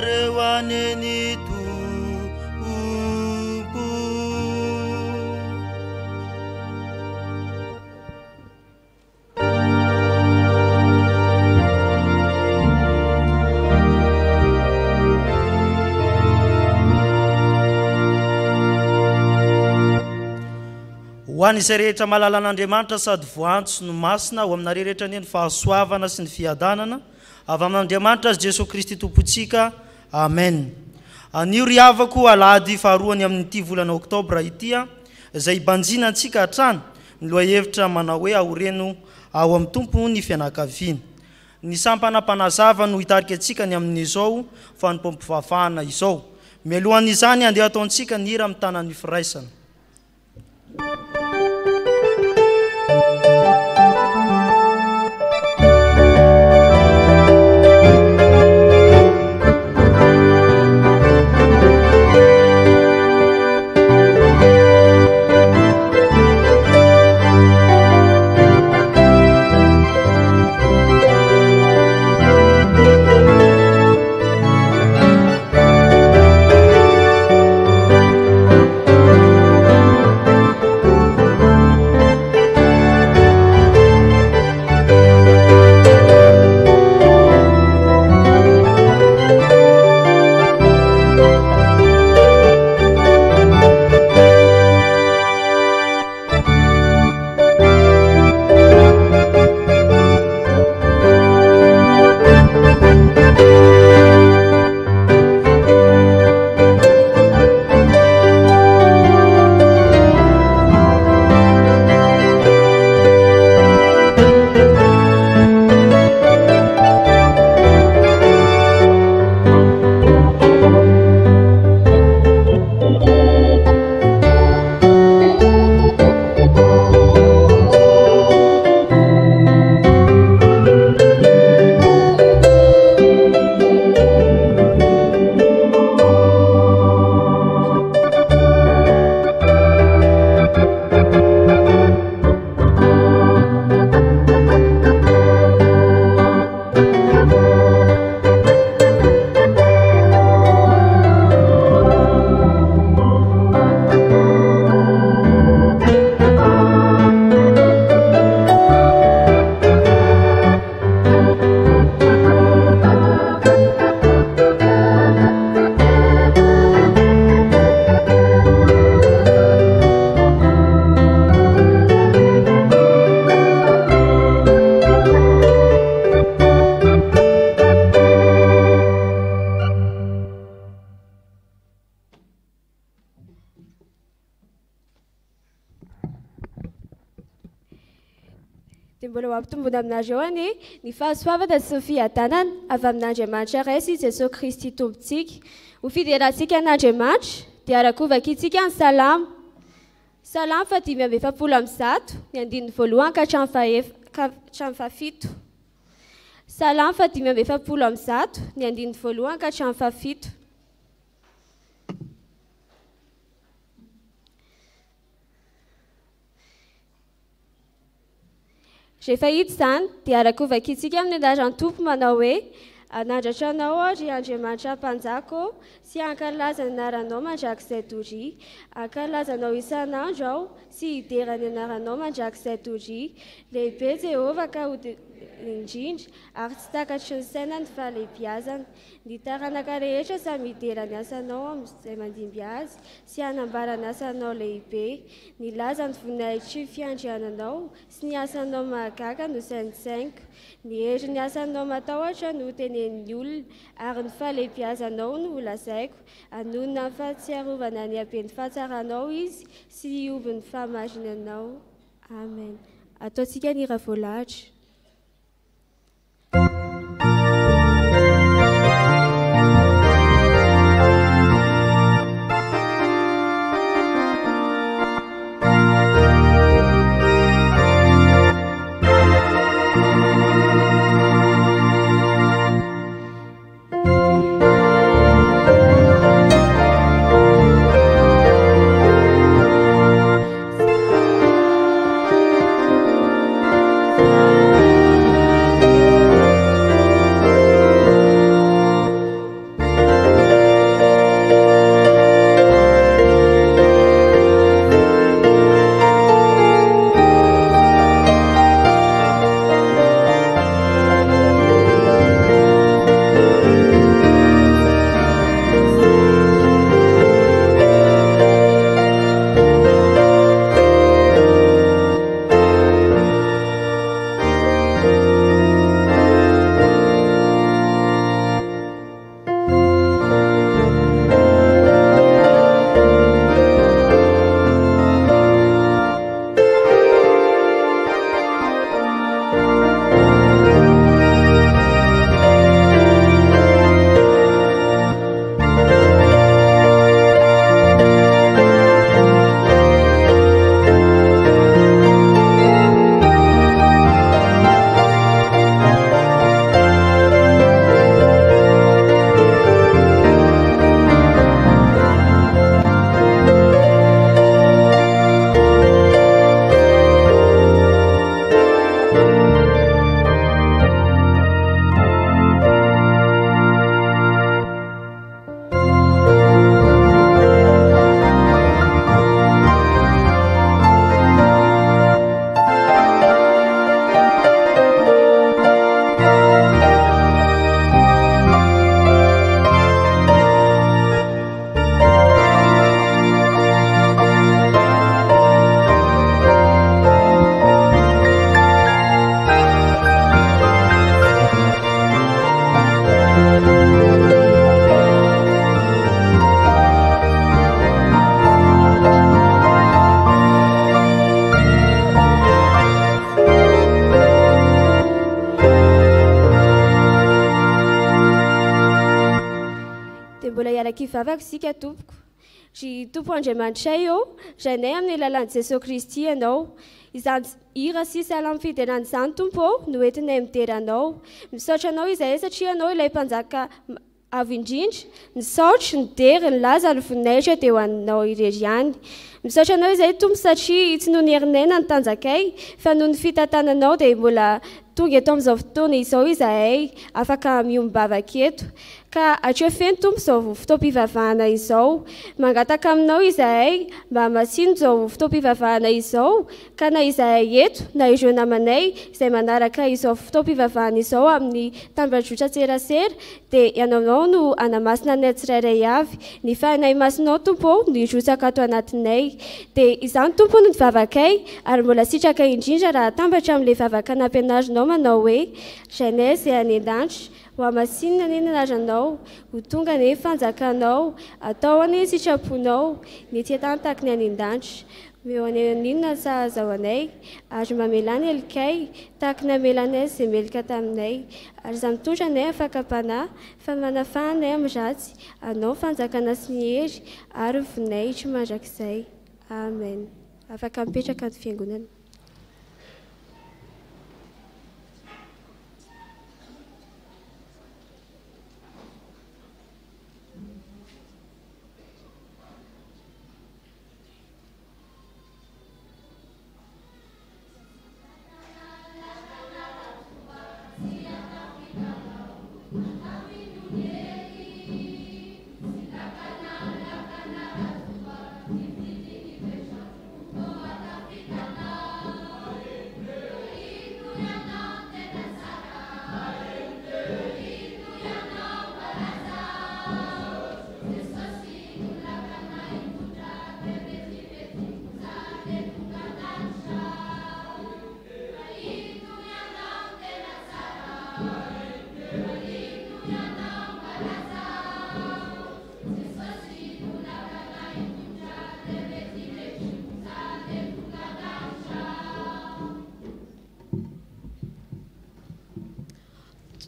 reo aneny tompo. Ho an'izay rehetra mahalala an'Andriamanitra sady voantso no masina ho aminareo rehetra ny fahasoavana sy ny fiadanana avy amin'Andriamanitra azy Jesosy Kristy tompontsika. Amen. Anio ry havako alahady faharoany amin'ity volana oktobra ity izay banjina antsika hatrany ny lohahevitra manao hoe ahoreno ao amin'ny tompo ny fianakaviana. Ny sampanampanazava no hitarika antsika ny amin'izao fanompoam-pivavahana izao. Mialohan'izany andeha ataontsika ny hira amin'ny tanan'ny firaisana. Amin'azy ny fahasoavana sy ny fiadanana avy amin'Andriamanitra Ray sy Jesosy Kristy tompontsika. Ho fiderantsika an'Andriamanitra dia arakovaka itsika ny salamo. Salamo 5:100 ny andininy voalohany ka hatramin'ny fahafito. Salamo 5:100 ny andininy voalohany ka hatramin'ny fahafito. Rehefa hita izany dia arakovaka itsika amin'ny anaran'ny tompo manao hoe anandratra anao ry Andriamanitra mpanjako sy ankalaza ny anaranao mandrakizay doria. Ankalazanao isan'andro aho sy hidera ny anaranao mandrakizay doria. Lehibe Jehova ka indrindra ary tsy takatry ny saina ny fahalehibiazana. Ny taranaka rehetra samy hidera ny asanao amin'izay mandimby azy sy hanambara ny asanao lehibe. Ny laza ny voninahitry ny fiandriananao sy ny asanao mahagaga no sainsainiko. Ny hery ny asanao matahotra no tenen'ny olona ary ny fahalehibiazanao no holazaiko. Anonona ny fahatsiarovana ny haben'ny fahatsaranao izy sy hiovy ny fahamarinanao. Amen. Ataontsika ny hira voalahatra. Thank you. dia mbola hiaraky ivavaka isika tompoko. Ry Tompo Andriamanitra eo, rainay amin'ny lalan'i Jesosy Kristy ianao. Izany hira sisa ala amin'ny fideran'izany Tompo no entinay mideranao. Misaotra anao izahay satria ianao ilay mpanjaka avo indrindra, ny saotry, ny dery, ny laza, ny voninahitra dia ho aninao irery ihany. Misaotra anao izahay Tompo satria tsy noho ny herinay na ny tanjakay, fa noho ny fitantananao dia mbola tonga eto amin'izao fotoana izao izahay afaka miombavaka eto. Ka hatreo feno Tompo izao fotoam-pivavahana izao. Mangataka aminao izahay mba hamasino izao fotoam-pivavahana izao, ka na izahay eto na ireo namanay izay manaraka izao fotoam-pivavahana izao amin'ny tambajotra serasera dia ianao no anamasina anay tsirairay avy. Ny fahinay masinao Tompo no hirotsaka ato anatinay. Dia izany Tompo no nivavakay ary mbola sitraka indrindra raha tambatra amin'ilay vavaka nampianarinao manao hoe rainay izay any an-danitra, ho hamasinina ny anaranao, ho tonga ny fanjakanao, atao any sitraponao, ny tiatany tahaka ny any an-danitra. Meo any aninona sahazahoanay ary mamelany elikay tahaka ny amelanay izay melika taminay. Ary izany mitondra anay afaka panahy fa manafahanay amin'ny ratsy, anao fanjakana sy ny hery ary voninahitra mandrakizay. Amen. Afaka mipetraka ny fiangonana.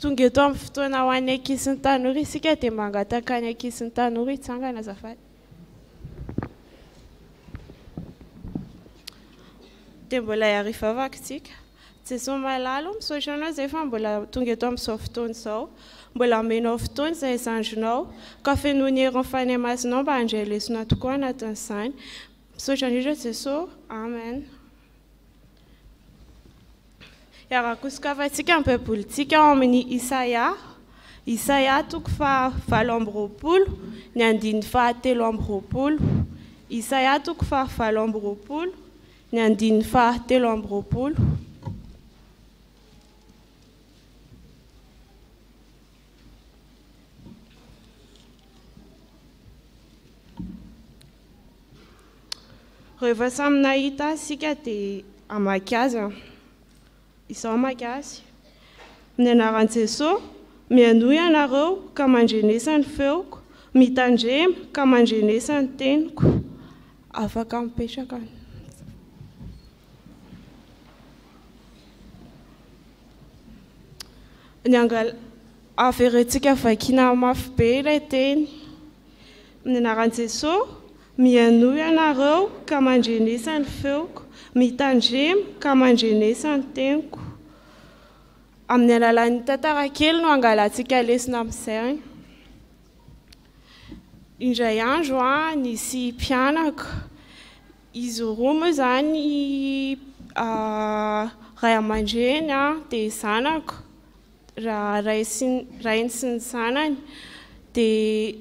Tonga eto amin'ny fotoana ho an'ny ankizy sy ny tanora isika dia mangataka ny ankizy sy ny tanora hitsangana azafady. Dia mbola hiarivavaka isika. Jesosy malalo, misaotra anao izay fa mbola tonga eto amin'izao fotoana izao. Mbola omenao fotoana izay zandrinao, ka fenoy ny herin'ny fanahy masinao mba handray lesona tokoa anatin'izany. Misaotra indrindra Jesosy. Amen. Iarakosokavantsika amin'ny baibolintsika ao amin'ny Isaia toko faha 7:20 ny andininy faha 3:20. Isaia toko faha 7:20 ny andininy faha 3:20. Rehefa samy nahita isika dia hamaky azy. Izao hamaky azy. Amin'ny anaran'i Jesosy, mianohy ianareo ka mandrenesa ny feoko, mitandrema ka mandrenesa ny teniko. Afaka mipetraka. Averentsika vakina mafy be ilay teny. Amin'ny anaran'i Jesosy, mianohy ianareo ka mandrenesa ny feoko, mitandrema ka mandrenesa ny teniko. Amin'ny alalan'ny tantara kely no angalantsika lesona amin'izay. Indray andro nisy mpianaka. Izy roa moa izany ray aman-dreny dia zanaka, rainy sy ny zanany. Dia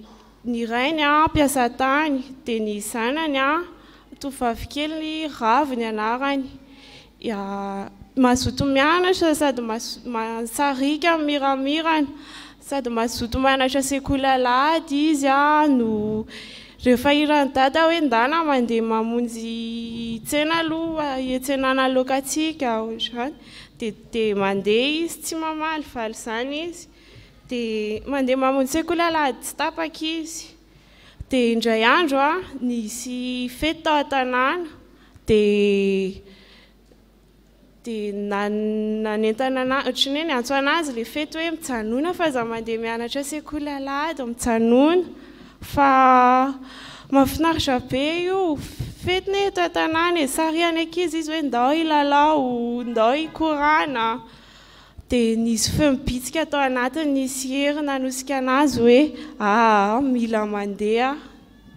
ny rainy mpiasa tany, dia ny zanany tovovavy kely Ravy ny anarany. Mazoto mianatra sady masarika miramirana, sady mazoto mianatra sekoly alahady izy no rehefa irany dada hoe ndana mandeha mamonjy tsena aloha hiantsenana lokatsika ohatr'izany. Dia mandeha izy tsy mamaly valy izany izy. Dia mandeha mamonjy sekoly alahady tsy tapaka izy. Dia indray andro nisy fety tao an-tanàna. Dia nanentana ohatran'ny hoe niantso anazy ilay fety hoe mijanona fa za mandeha mianatra sekoly alahady, mijanona. fa mahafinaritra be io fetiny eto an-tanàna sary any ankizy izy hoe ndao hilalao ndao hikorana dia nisy feo mibitsika tao anatiny nisy hery nanosika anazy hoe mila mandeha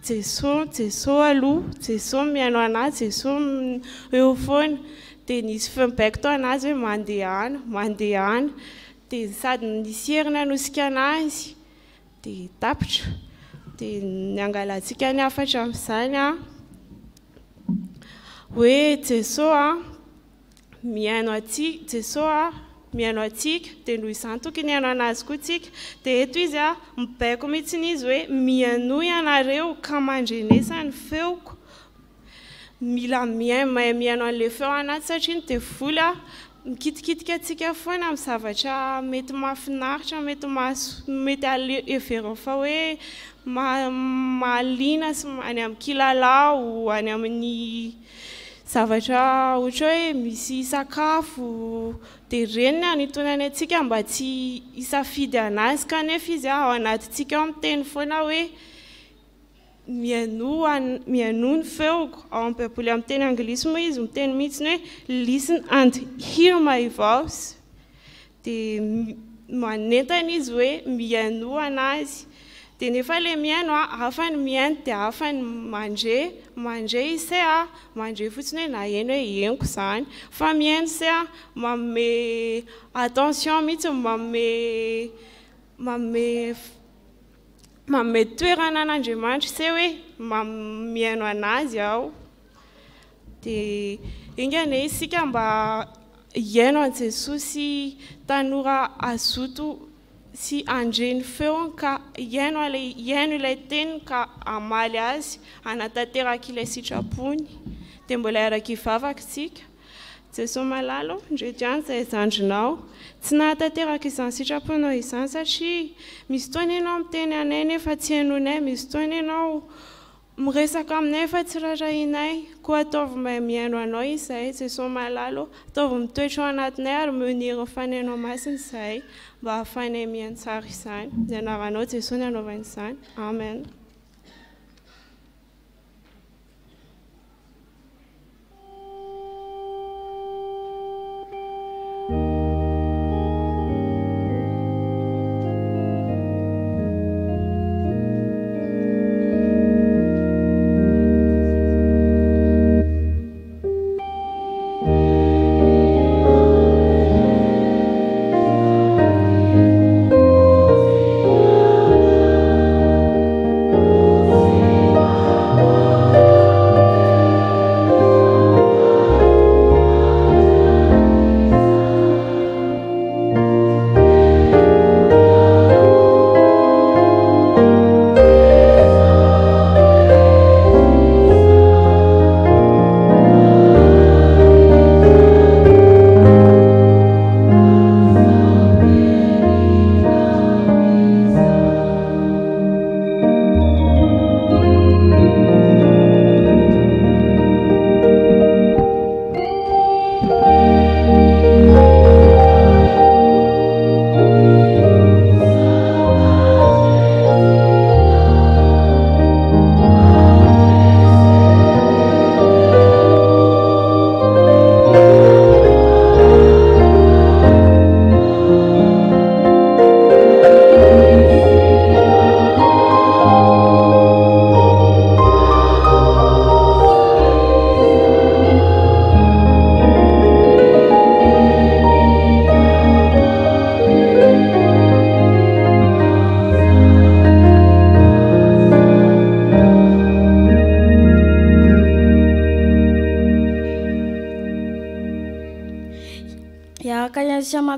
Jesosy aloha Jesosy mihaino anazy Jesosy eo foana dia nisy feo mibaiko tao anazy hoe mandeha any dia sady nisy hery nanosika anazy dia tapitra dia niangalantsika ny afatra amin'izany hoe Jesosy mihaino atsika dia noho izany tokony hihaino anazy koa tsika dia eto izy mibaiko mihitsy izy hoe mihaino ianareo ka mandrenesany feoko mila mahay mihaino an'ilay feo anaty satria dia voly mikitikitika atsika foana amin'ny zavatra mety mahafinaritra mety everiny fa hoe mahaliana sy any amin'ny kilalao any amin'ny zavatra ohatra hoe misy sakafo dia reny anitonany atsika mba tsy hisafidy anazy kanefa izy ao anatintsika ao miteny foana hoe mihaino ny feoko ao amin'ny baiboly amin'ny teny anglisy moa izy miteny mihitsiny hoe listen and hear my voice dia manentana izy hoe mihaino anazy dia nefa ilay mihaino hafany mihaino dia hafany mandre isay mandre fotsiny hoe naheno hoe henoko izany fa mihaino say manome attention mihitsy manome toerana an'Andriamanitra say hoe mihaino anazy aho dia ingane isika mba hihaino an Jesosy tanora azoto sy andreny feo ka hihaino ilay teniny ka amaly azy anatanteraka ilay sitrapony dia mbola araka hivavaka isika Jesosy malalo ndrediany izay zandrinao tsy nahatanteraka izany sitraponao izany satria misy fotoana ianao miteny anay nefa tsy hainonay misy fotoana ianao miresaka aminay fa tsy rarahinay koa ataovy mahay mihaino anao izay Jesosy malalo ataovy mitoetra ao anatinay ary meniro ny fanainao masina izay mba hahafahanay mihaino tsara izany ny anaranao Jesosy ny anaovany izany amen.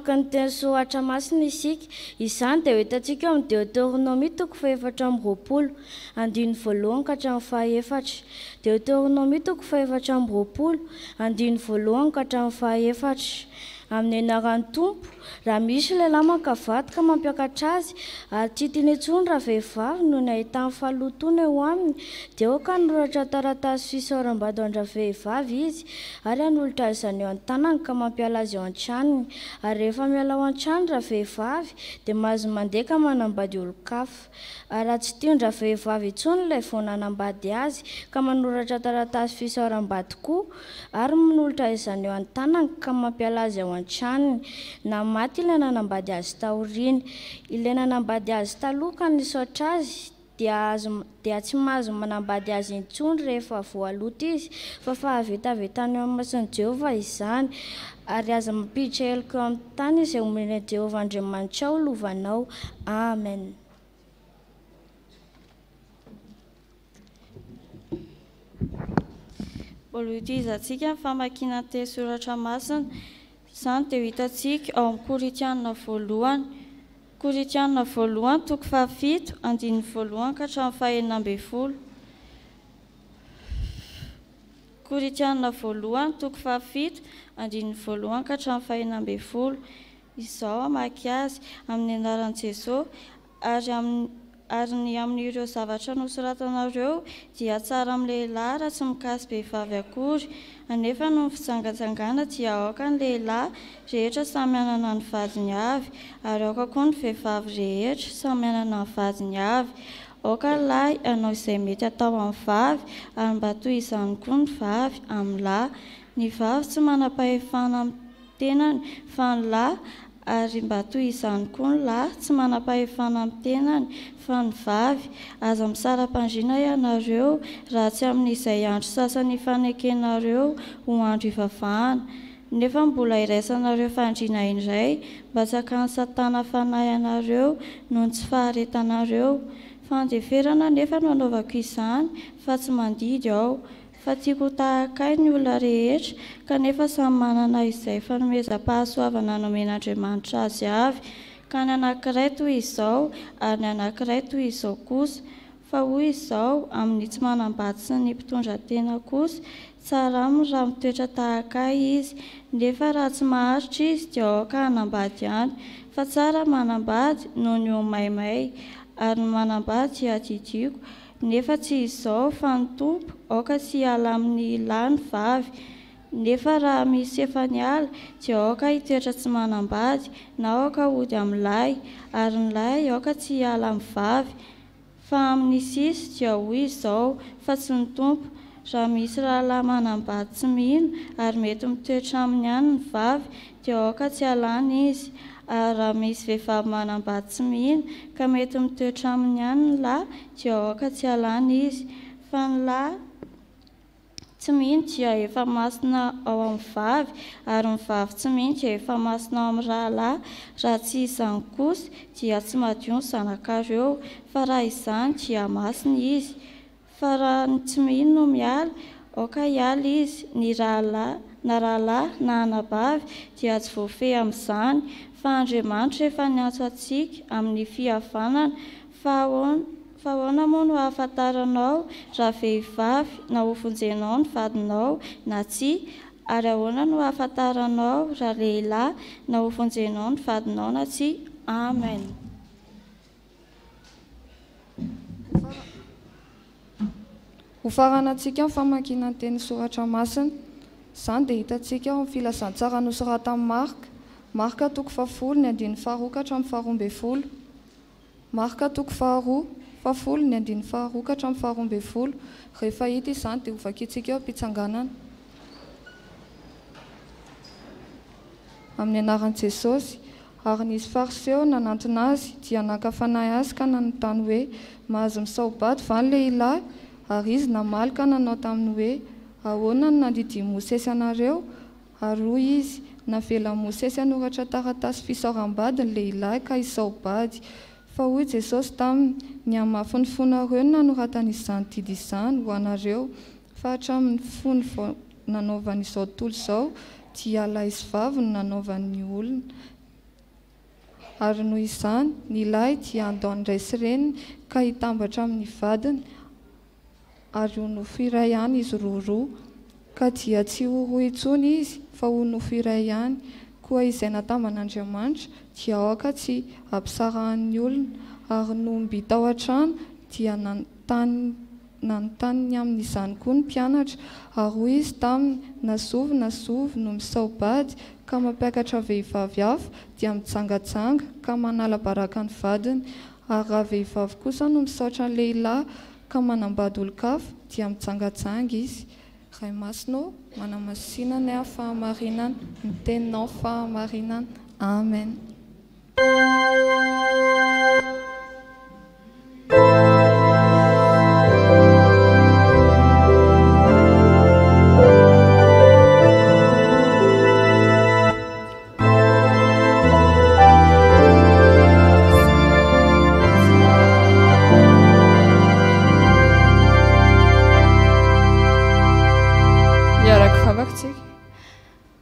Ny soatra masina isika izany dia hoetantsika amin'ny Deutéronomie toko faefatra amby roapolo andiny voalohany ka hatramin'ny fahaefatra. Deutéronomie toko faefatra amby roapolo andiny voalohany ka hatramin'ny fahaefatra. amin'ny anaran'ny tompo raha misy lehilahy mankavady ka mampiakatra azy ary tsy tiany intsony raha vehivavy no ny ahitany fahalotona eo aminy dia aoka noratra taratasy fisaoram-bady andraha vehivavy izy ary hanolotra izany eo an-tanany ka mampiala azy eo an-tranony ary rehefa miala ao an-trano raha vehivavy dia mahazo mandeha ka manambady olo-kafa ary raha tsy tian-draha vehivavy intsony ilay vao nanambady azy ka manoratra taratasy fisaoram-bady koa ary manolotra izany eo an-tanany ka mampiala azy ao an-tranony na maty ilay nanambady azy taoriana ilay nanambady azy taloha ka nisaotra azy dia tsy mahazo manambady azy intsony rehefa voaloto izy fa fahavitavitany eo amin'ny mason'i Jehovah izany ary aza mampiditra heloka eo amin'ny tany izay omeny Jehovah Andriamanitra ao lovanao. Amen. Mbola hitohizantsika ny famakiana teny soratra masina izany dia hitantsika ao amin'ny Korinthianina voalohany Korinthianina voalohany toko 7 andininy voalohany ka hatramin'ny fahaenina ambin'ny folo. Korinthianina voalohany toko 7 andininy voalohany ka hatramin'ny fahaenina ambin'ny folo. Izao amaky azy amin'ny anaran'i Jesosy ary ny amin'ireo zavatra nosoratanareo dia tsara amin'ny lehilahy raha tsy mikasy vehivavy akory anefa no fitsangatsangana dia aoka ny lehilahy rehetra samy manana ny vadiny avy ary aoka koa ny vehivavy rehetra samy manana ny vadiny avy. Aoka lahy anao izay mety atao amin'ny vavy ary mba toy izany koa ny vavy amin'ny lahy. Ny vavy tsy manam-pahefana amin'ny tenany fa ny lahy ary mba toy izany koa ny lahy tsy manam-pahefana amin'ny tenany fa ny vavy. Aza misara-pandriana ianareo raha tsy amin'izay andro sasany ifanekenareo ho andro ivavahana. Nefa mbola iraisanareo fandriana indray mba tsy hakan'ny Satana fanahy anareo noho ny tsy faharetanareo. Fandeferana nefa no anaovako izany fa tsy mandidy aho fa tiako tahakay ny olona rehetra kanefa samy manana izay fanomezam-pahasoavana nomen'Andriamanitra azy avy ka ny anankiray toy izao ary ny anankiray toy izao kosa fa hoy izao amin'ny tsy manambady sy ny mpitondra tena kosa tsara aminy raha mitoetra tahakay izy nefa raha tsy maharitra izy dia aoka hanambady ihany fa tsara manambady noho ny maimay ary ny manambady dia didiko nefa tsy izao fa ny tompo aoka tsy hiala amin'ny lahy ny vavy nefa raha misy efa niala dia aoka hitoetra tsy manambady na aoka hody amin'ny lahy ary ny lahy aoka tsy hiala amin'ny vavy fa amin'ny sisy dia hoy izao fa tsy ny tompo raha misy rahalahy manambady tsy mino ary mety mitoetra amin'ny ihany ny vavy dia aoka tsy halany izy ary raha misy vehivavy manambady tsy mino ka mety mitoetra amin'ny ihany ny lahy dia aoka tsy halany izy fa ny lahy tsy mino dia efa masina ao amin'ny vavy ary ny vavy tsy mino dia efa masina ao amin'ny rahalahy raha tsy izany kosa dia tsy madio ny zanakareo fa raha izany dia masina izy fa raha ny tsy mino no miala aoka hiala izy ny rahalahy na anabavy dia tsy voafehy amin'izany fa Andriamanitra efa niantso antsika amin'ny fihavanana fa ahoana moa no ahafantaranao raha vehivavy na hofonjenao ny vadinao na tsia ary ahoana no ahafantaranao raha lehilahy na hofonjenao ny vadinao na tsia. Amen. Ho faranantsika ny famakiana ny teny soratra masina izany dia hitantsika ao amin'ny filazantsara nosoratan'i Marka toko 10 ny andininy 12 ka hatramin'ny 12. Marka toko 10 ny andininy 12 ka hatramin'ny 12. Rehefa hita izany dia hovakintsika eo am-pitsanganana. Amin'ny anaran'i Jesosy ary nisy fariseo nanantona azy dia naka fanahy azy ka nanontany hoe mahazo misaobady va ny lehilahy ary izy namaly ka nanao taminy hoe ahoana no nandidiny Mosesy anareo ary hoy izy navela Mosesy hanoratra taratasy fisaoram-bady ny lehilahy ka hisaobady fa hoy Jesosy taminy ny hamafy ny fonareo no nanoratany izany didy izany ho anareo fa hatramin'ny fony vao nanaovany izao tontolo izao dia lahy sy vavy no nanaovan'ny olona ary noho izany ny lahy dia andao indray sy reniny ka hitambatra amin'ny vadiny ary ho nofo iray ihany izy roa ka dia tsy ho roa intsony izy fa ho nofo iray ihany koa izay natamban'Andriamanitra dia aoka tsy ampisarahan'ny olona ary no mbita ao an-trano dia nanontany amin'izany koa ny mpianatra ary hoy izy taminy nazovy no misaobady ka mampiakatra vehivavy hafa dia mitsangatsanga ka manala baraka ny vadiny ary raha vehivavy kosa no misaotra ny lehilahy ka manambady olon-kafa dia mitsangatsanga izy. Ray Masino manamasinana ny fahamarinana ny teninao fahamarinana. Amen.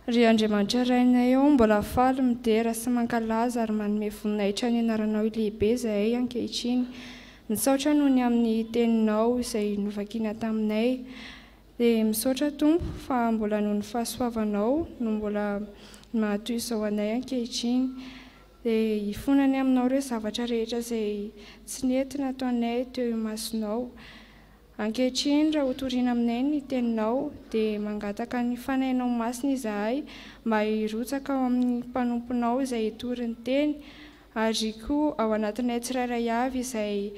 Ry Andriamanitra rainay ao mbola faly midera sy mankalaza ary manome voninahitra ny anaranao lehibe izay ankehitriny. Misaotra noho ny amin'ny teninao izay novakina taminay. Dia misaotra Tompo fa mbola noho ny fahasoavanao no mbola mahatoy izao anay ankehitriny. Dia hifonany aminao ireo zavatra rehetra izay tsy nentina ataonay teo imasinao. Ankehitriny raha hotoriana aminay ny teninao dia mangataka ny fanahinao masina izahay mba hirotsaka ao amin'ny mpanomponao izay hitory ny teny ary koa ao anatinay tsirairay avy izay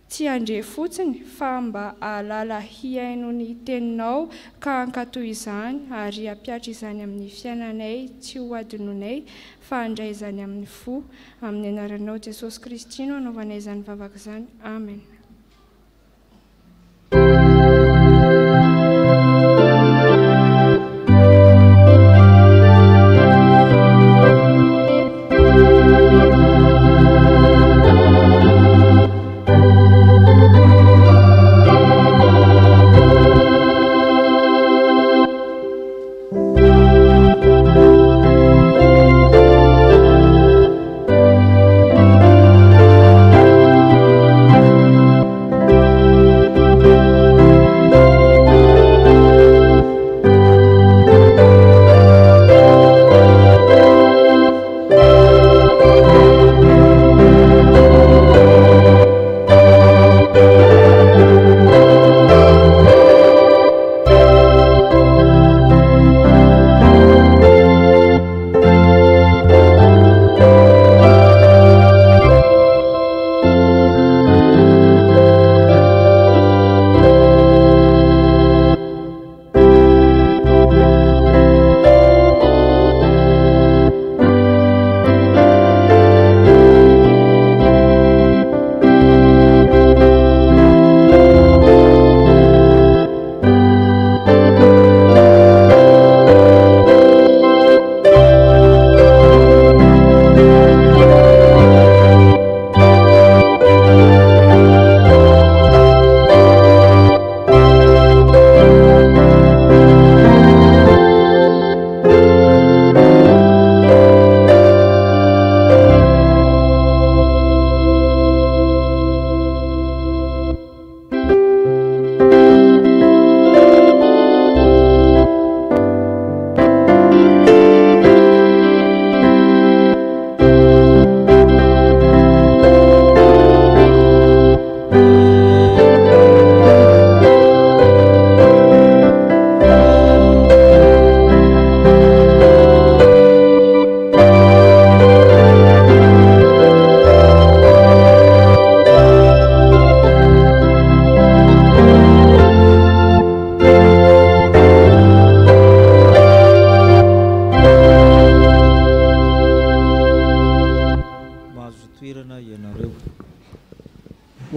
tsy andre fotsiny fa mba ahalala hiaino ny teninao ka hankatoy izany ary hampiatra izany amin'ny fiainanay tsy ho adinonay fa handray izany amin'ny fo amin'ny anaranao Jesosy Kristy no anaovanay izany vavaka izany. Amen.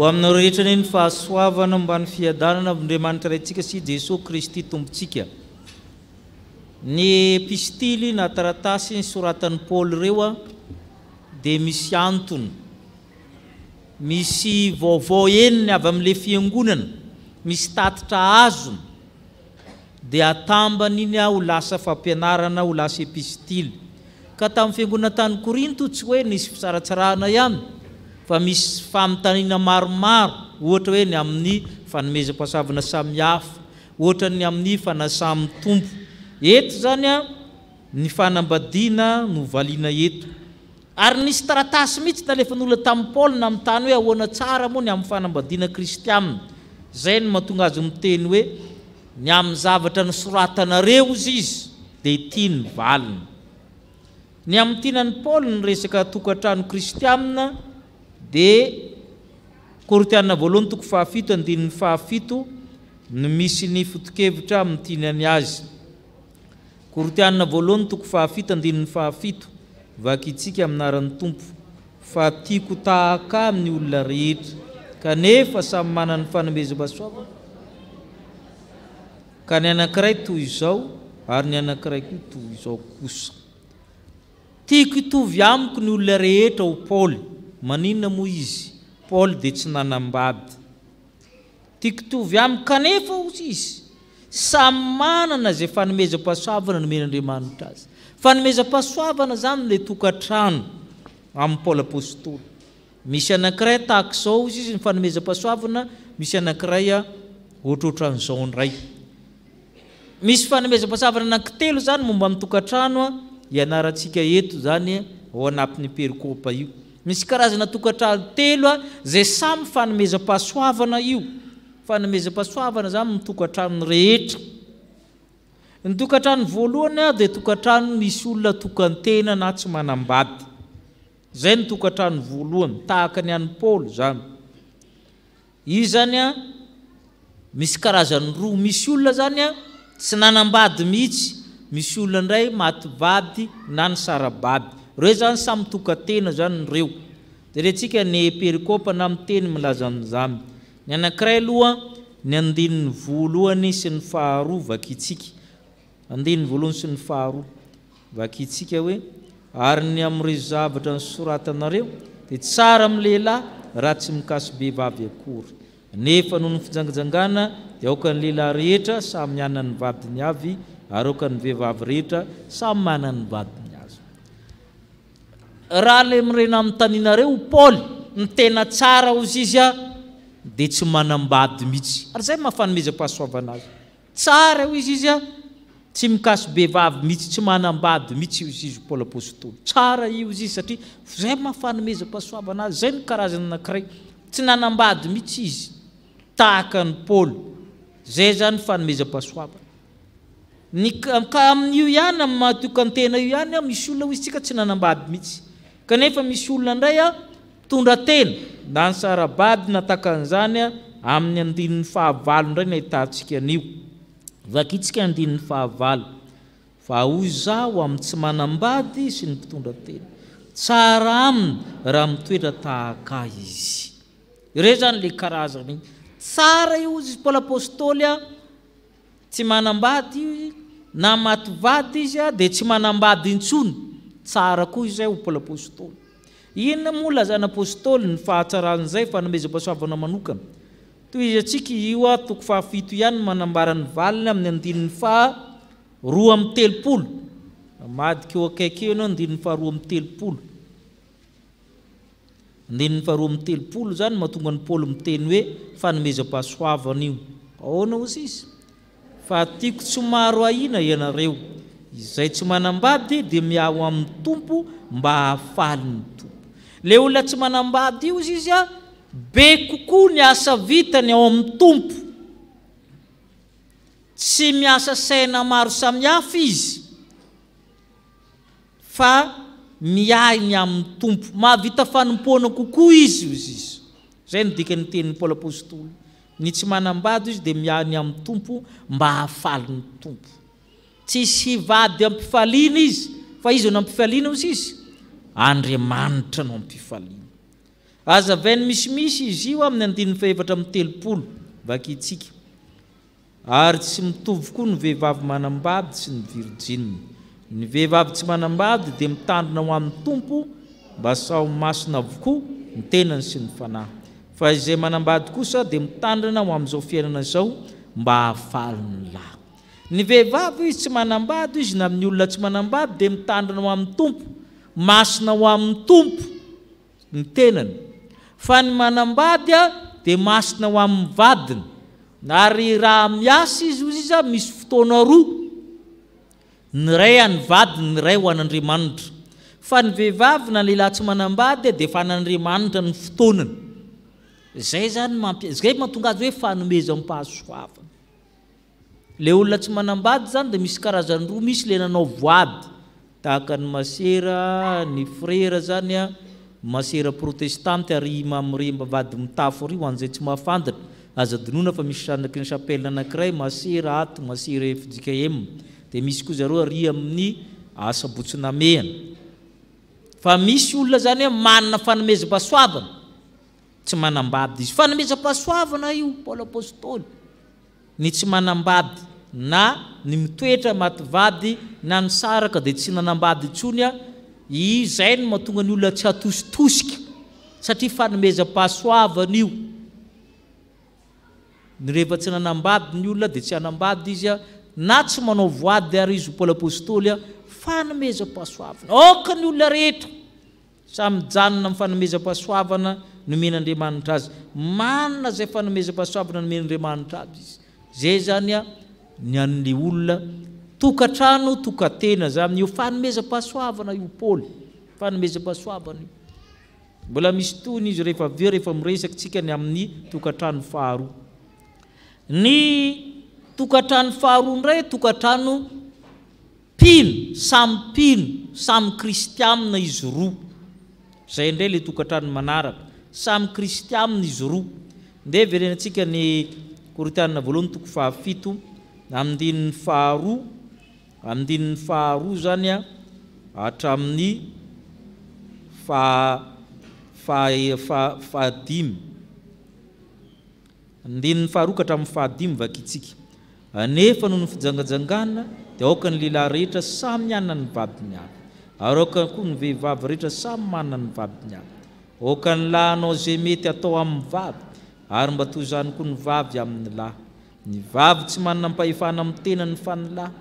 Aminao rehetra ny fahasoavana mbany fiadanana Andriamanitra raintsika sy Jesosy Kristy tompontsika. Ny epistily na taratasy soratan'i Paul ireo dia misy antony. Misy vaovao eniny avy amin'ilay fiangonana, misy tatitra azony. Dia atambany iny ho lasa fampianarana ho lasa epistily. Ka tamin'ny fiangonana tany Korinto tsy hoe nisy fisaratsarana ihany. Fa misy famontanina maromaro, ohatra hoe ny amin'ny fanomezam-pasavana samihafa, ohatra ny amin'ny fanasamy tompo. Eto zany ny fanambadiana no valiana eto ary nisy taratasy mihitsy nalefan'olona tamin'ny Paul na amin'ny tany hoe ahoana tsara moa ny amin'ny fanambadiana kristianina zay no mahatonga azy miteny hoe ny amin'ny zavatra nosoratanareo izy dia tiany valina ny amin'ny tinan'ny Paul ny resaka tokantrano kristianina dia Korintianina voalohany toko 7:7 no misy ny fotokevitra amin'ny tinany azy. Korintianina voalohany toko 7:7 vakitsika aminaran'ny Tompo fa tiako tahaka amin'ny olona rehetra kanefa samy manana ny fanomezam-pahasoavana ka ny anankiray toy izao ary ny anankiray koa toy izao kosa. Tiako hitovy amiko ny olona rehetra ho Paul. Maninona moa izy? Paul dia tsy nanambady. Tiako hitovy amiko kanefa izy samy manana izay fanomezam-pahasoavana nomen'Andriamanitra azy. Fanomezam-pahasoavana zany ilay tokantrano amin'ny Paul apôstôly. Misy anankiray tahaka izao izy ny fanomezam-pahasoavana, misy anankiray ohatrohatran'izao ndray. Misy fanomezam-pahasoavana anankitelo zany momba amin'ny tokantrano ianarantsika eto zany ao anatin'ny perikopa io. Misy karazana tokantrano telo zay samy fanomezam-pahasoavana io. Fanomezam-pahasoavana zany ny tokantrano rehetra. Ny tokantrano voalohany dia tokantrano misy olona tokantena na tsy manambady. Zay ny tokantrano voalohany tahaka ny an'ny Paul zany. Io zany misy karazany roa. Misy olona zany tsy nanambady mihitsy, misy olona ndray mativady na ny sarabady. Reo zany samy tokantena zany reo. Dia retsika ny perikopa na amin'ny teny milaza an'izany. Ny anankiray aloha ny 9 sy ny 2 vakitsika. 9 sy ny 2 vakitsika hoe ary ny amin'ireo zavatra nosoratanareo dia tsara amin'ny lehilahy raha tsy mikasy vehivavy akory. Nefa noho ny fijangajangana dia aoka ny lehilahy rehetra samy manana ny vadiny avy ary aoka ny vehivavy rehetra samy manana ny vadiny azy. Raha le mirena amin'ny taninareo Paul ny tena tsara ozy izy dia tsy manambady mihitsy. Ary zay mahafanomezam-pahasoavana azy. Tsara izy izy tsy mikasy vehivavy mihitsy, tsy manambady mihitsy izy Paul apôstôly. Tsara io izy satria zay mahafanomezam-pahasoavana azy. Zay ny karazany anankiray tsy nanambady mihitsy izy tahaka ny Paul. Zay zany fanomezam-pahasoavana. Ka amin'io ihany amin'ny mahatokantena io ihany misy olona izy tsika tsy nanambady mihitsy. Kanefa misy olona ndray tondra tena na ny sarabady na takan'izany amin'ny 15 ndray ny ahitantsika an'io. Vakitsika 15 fa hoy zaho amin'ny tsy manambady sy ny mpitondra tena tsara aminy raha mitoetra tahaka izy. Ireo zany le karazany. Tsara io izy Paul apôstôly tsy manambady izy na mativady izy dia tsy manambady intsony. Tsara koa izay ho Paul apôstôly. Inona moa lazana apôstôly ny fahatsaran'izay fanomezam-pahasoavana manokana. Toy izy atsika io toko 7 ihany manambara ny valiny amin'ny 2:30. Madika eo akaiky eo ianao 2:30. 2:30 zany mahatonga ny Paul miteny hoe fanomezam-pahasoavana io. Ahoana ozy izy? Fa tiako tsy maro ahina ianareo. Izay tsy manambady dia miaho amin'ny Tompo mba hahafaly ny Tompo. Le olona tsy manambady io izy be kokoa ny asa vitany ao amin'ny Tompo. Tsy miasa saina maro samihafa izy fa miainy amin'ny Tompo. Mahavita fanompoana kokoa izy. Zay ny dikany tenin'ny Paul apôstôly. Ny tsy manambady izy dia miainy amin'ny Tompo mba hahafaly ny Tompo. Tsisy hivady ampifaliana izy fa izy no ampifaliana izy. Andriamanitra no ampifaliana. Aza vainy misy izy io amin'ny 9:30 vakitsika. Ary tsy mitovy koa ny vehivavy manambady sy ny virgine. Ny vehivavy tsy manambady dia mitandrina ho amin'ny Tompo mba sao masina avokoa ny tenany sy ny fanahy. Fa izay manambady kosa dia mitandrina ho amin'izao fiainana izao mba hahafaly ny lahy. Ny vehivavy izy tsy manambady izy na amin'ny olona tsy manambady dia mitandrina ho amin'ny Tompo, masina ho amin'ny Tompo ny tenany. Fa ny manambady dia masina ho amin'ny vadiny. Ary raha miasa izy misy fotoana roa. ny ray any vady ny ray ho an'Andriamanitra fa ny vehivavy na lehilahy tsy manambady dia fa an'Andriamanitra ny fotoanany zay zany zay mahatonga azy hoe fanomeza ampahasoavana le olona tsy manambady zany dia misy karazany roa misy le nanao voady tahaka ny masera ny frera zany a masera protestante ary mamoremba vady mitafo ry ho an'izay tsy mahafantatra aza dinoina fa misy sanaky ny chapelle anankiray masera ato masera FJKM dia misy koa zareo ary amin'ny Sabotsinamehana fa misy olona zany hoe manana fanomezam-pahasoavana tsy manambady izy fanomezam-pahasoavana io Paolo apôstôly ny tsy manambady na ny mitoetra maty vady na ny saraka dia tsy nanambady intsony a izay no mahatonga ny olona tsy hatositosika satria fanomezam-pahasoavana io ny rehefa tsy nanambady ny olona dia tsy hanambady izy a na tsy manao voady ary izy Paolo apôstôly a fanomezam-pahasoavana oka ny olona rehetra samy janona amin'ny fanomezam-pahasoavana nomen'Andriamanitra azy manana zay fanomezam-pahasoavana nomen'Andriamanitra azy izy zay zany a ny an'le olona tokatrano tokatena zany io fanomezam-pahasoavana io Paoly fanomezam-pahasoavana io mbola misy tony izy rehefa aveo rehefa miresaka tsika ny amin'ny tokatrano faharoa ny tokatrano faharoa ndray tokatrano pino samy kristianina izy roa zay ndray le tokatrano manaraka samy kristianina izy roa nde verenantsika ny Korintianina voalohany toko 7 amin'dininy faharoa zany a hatramin'ny fahadimy andininy faharoa ka hatramin'ny fahadimy vakitsika nefa noho ny fijangajangana dia aoka ny lehilahy rehetra samy anana ny vadiny avy ary aoka koa ny vehivavy rehetra samy manana ny vadiny avy aoka ny lahy anao zay mety atao amin'ny vavy ary mba toy izany koa ny vavy amin'ny lahy ny vavy tsy manana mpahefana amin'ny tenany fa ny lahy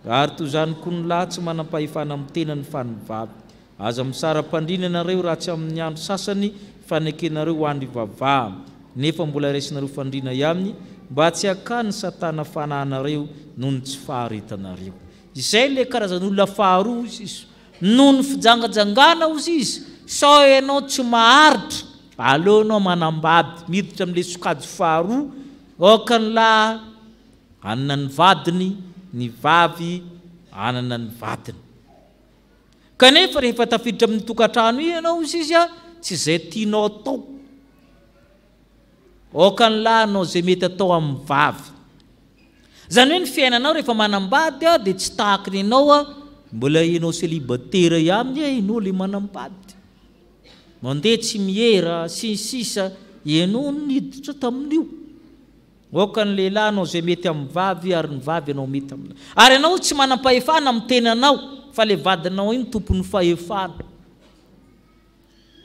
ary toy izany koa ny lahy tsy manana mpahefana amin'ny tenany fa ny vavy aza misara-pandrina ianareo raha tsy amin'ny andro sasany fanekenareo ho andro ivavaha nefa mbola raisinareo fandrina ihany mba tsy hakany satana fanahinareo noho ny tsy faharetanareo izay le karazan'olona faharoa izy noho ny fijangajangana ozy izy sao ianao tsy maharitra aleonao manambady miditra amin'le sokajy faharoa aoka ny lahy anana ny vadiny ny vavy anana ny vadiny kanefa rehefa tafiditra amin'ny tokatrano ianao izy izy a tsy izay tianao atao aoka ny lahy anao zay mety atao amin'ny vavy zany hoe ny fiainanao rehefa manambady a dia tsy tahaka ny ianao a mbola ianao célibatera ihany ianao le manambady mandeha tsy mihera sisa ianao niditra tamin'io aoka ny lehilahy anao zay mety amin'ny vavy ary ny vavy ianao mety aminao ary ianao tsy manam-pahefana amin'ny tenanao fa le vadinao iny tompon'ny fahefana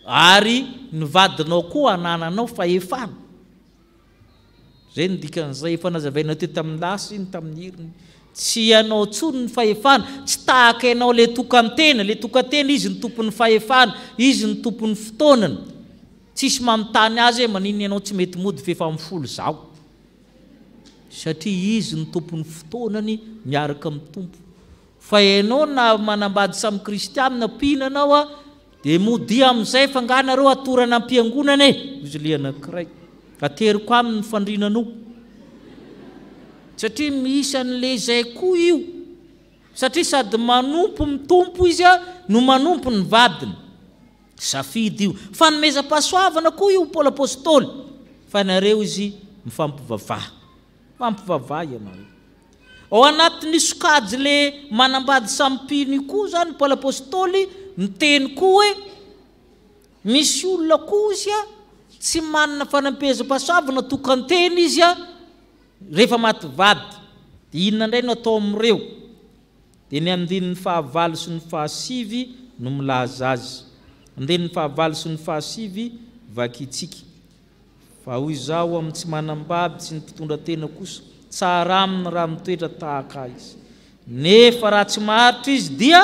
ary ny vadinao koa anananao fahefana zay ny dikan'izay efa nazavainao teto amin'ny lasy iny tamin'ny heriny tsy ianao tsony ny fahefana tsy tahaka ianao le tokantena izy ny tompon'ny fahefana izy ny tompon'ny fotoanany tsisy mamitany azy hoe manino ianao tsy mety mody fa efa am'folo zao satria izy ny tompon'ny fotoanany miaraka amin'ny tompo fa ianao na manambady samy kristianina pinanao a dia mody amin'izay fanganareo atorana am-piangonana izy le anankiray ateriko aminy fandrinanao satria misy an'le izay koa io satria sady manompo mitompo izy a no manompo ny vadiny safidy io fanomezam-pahasoavana koa io Paolo apôstôly fa nareo izy mifampivavaha ianareo ao anatin'ny sokajy le manambady sampiny koa zany Paolo apôstôly miteny koa hoe misy olona koa izy a tsy manana fanampezam-pahasoavana tokantena izy a rehefa maty vady dia inona indray no atao amin'ireo dia ny andininy fahavalo sy ny fahasivy no milaza azy andininy fahavalo sy ny fahasivy vakitsika fa hoy izao amin'ny tsy manambady sy ny mpitondra tena kosa tsara aminy raha mitoetra tahaka izy nefa raha tsy maharitra izy dia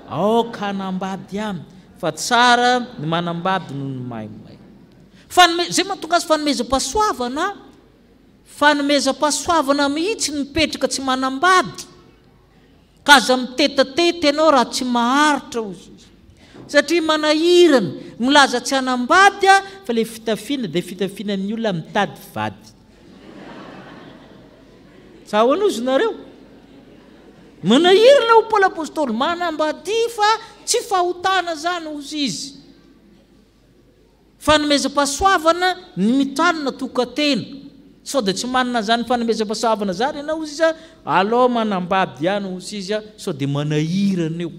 aoka hanambady aminy fa tsara ny manambady noho ny maimay zay mahatonga azy fanomezam-pahasoavana mihitsy ny mipetraka tsy manambady ka aza mitetatety ianao raha tsy maharitra ozy satria manahirana milaza tsy hanambady fa le fitafiana dia fitafianan'ny olona mitady vady sa hoanozy nareo manahirana ho Paoly apôstôly manambady fa tsy fahotana zany ozy izy fanomezam-pahasoavana ny mitranona tokatena sao dia tsy manana zany fanomezam-pahasoavana zany ianao ozy izy alao manambady ihany ozy izy sao dia manahirana eo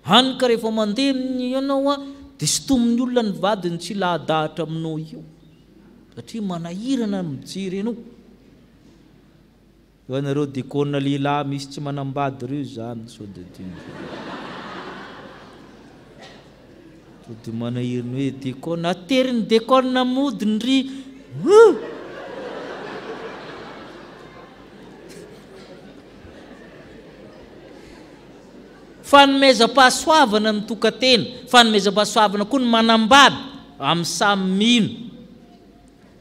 hanika rehefa mandeha amin'ny ianao dia sotomin'ny olona ny vadiny tsy lahadahatra aminao io satria manahirana mijery ianao eo anareo dikona lehilahy misy tsy manambady reo zany sao dia dia manahirana hoe dikona ateriny dikona modiny ry fanomezam-pahasoavana ny tokatena fanomezam-pahasoavana koa ny manambady amin'ny samy mino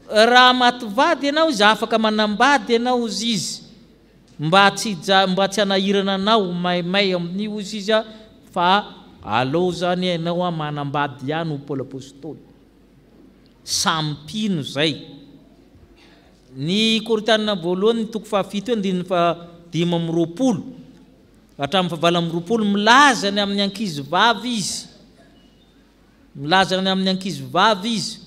raha maty vady ianao izy afaka manambady ianao ozy izy mba tsy hanahirana anao maimay amin'io ozy izy fa alao zany ianao manambady ihany ho Paoly apôstôly sampino zay ny Korintianina voalohany toko 7:5-20 hatramin'ny 7:20 milazany amin'ny ankizivavy izy milazany amin'ny ankizivavy izy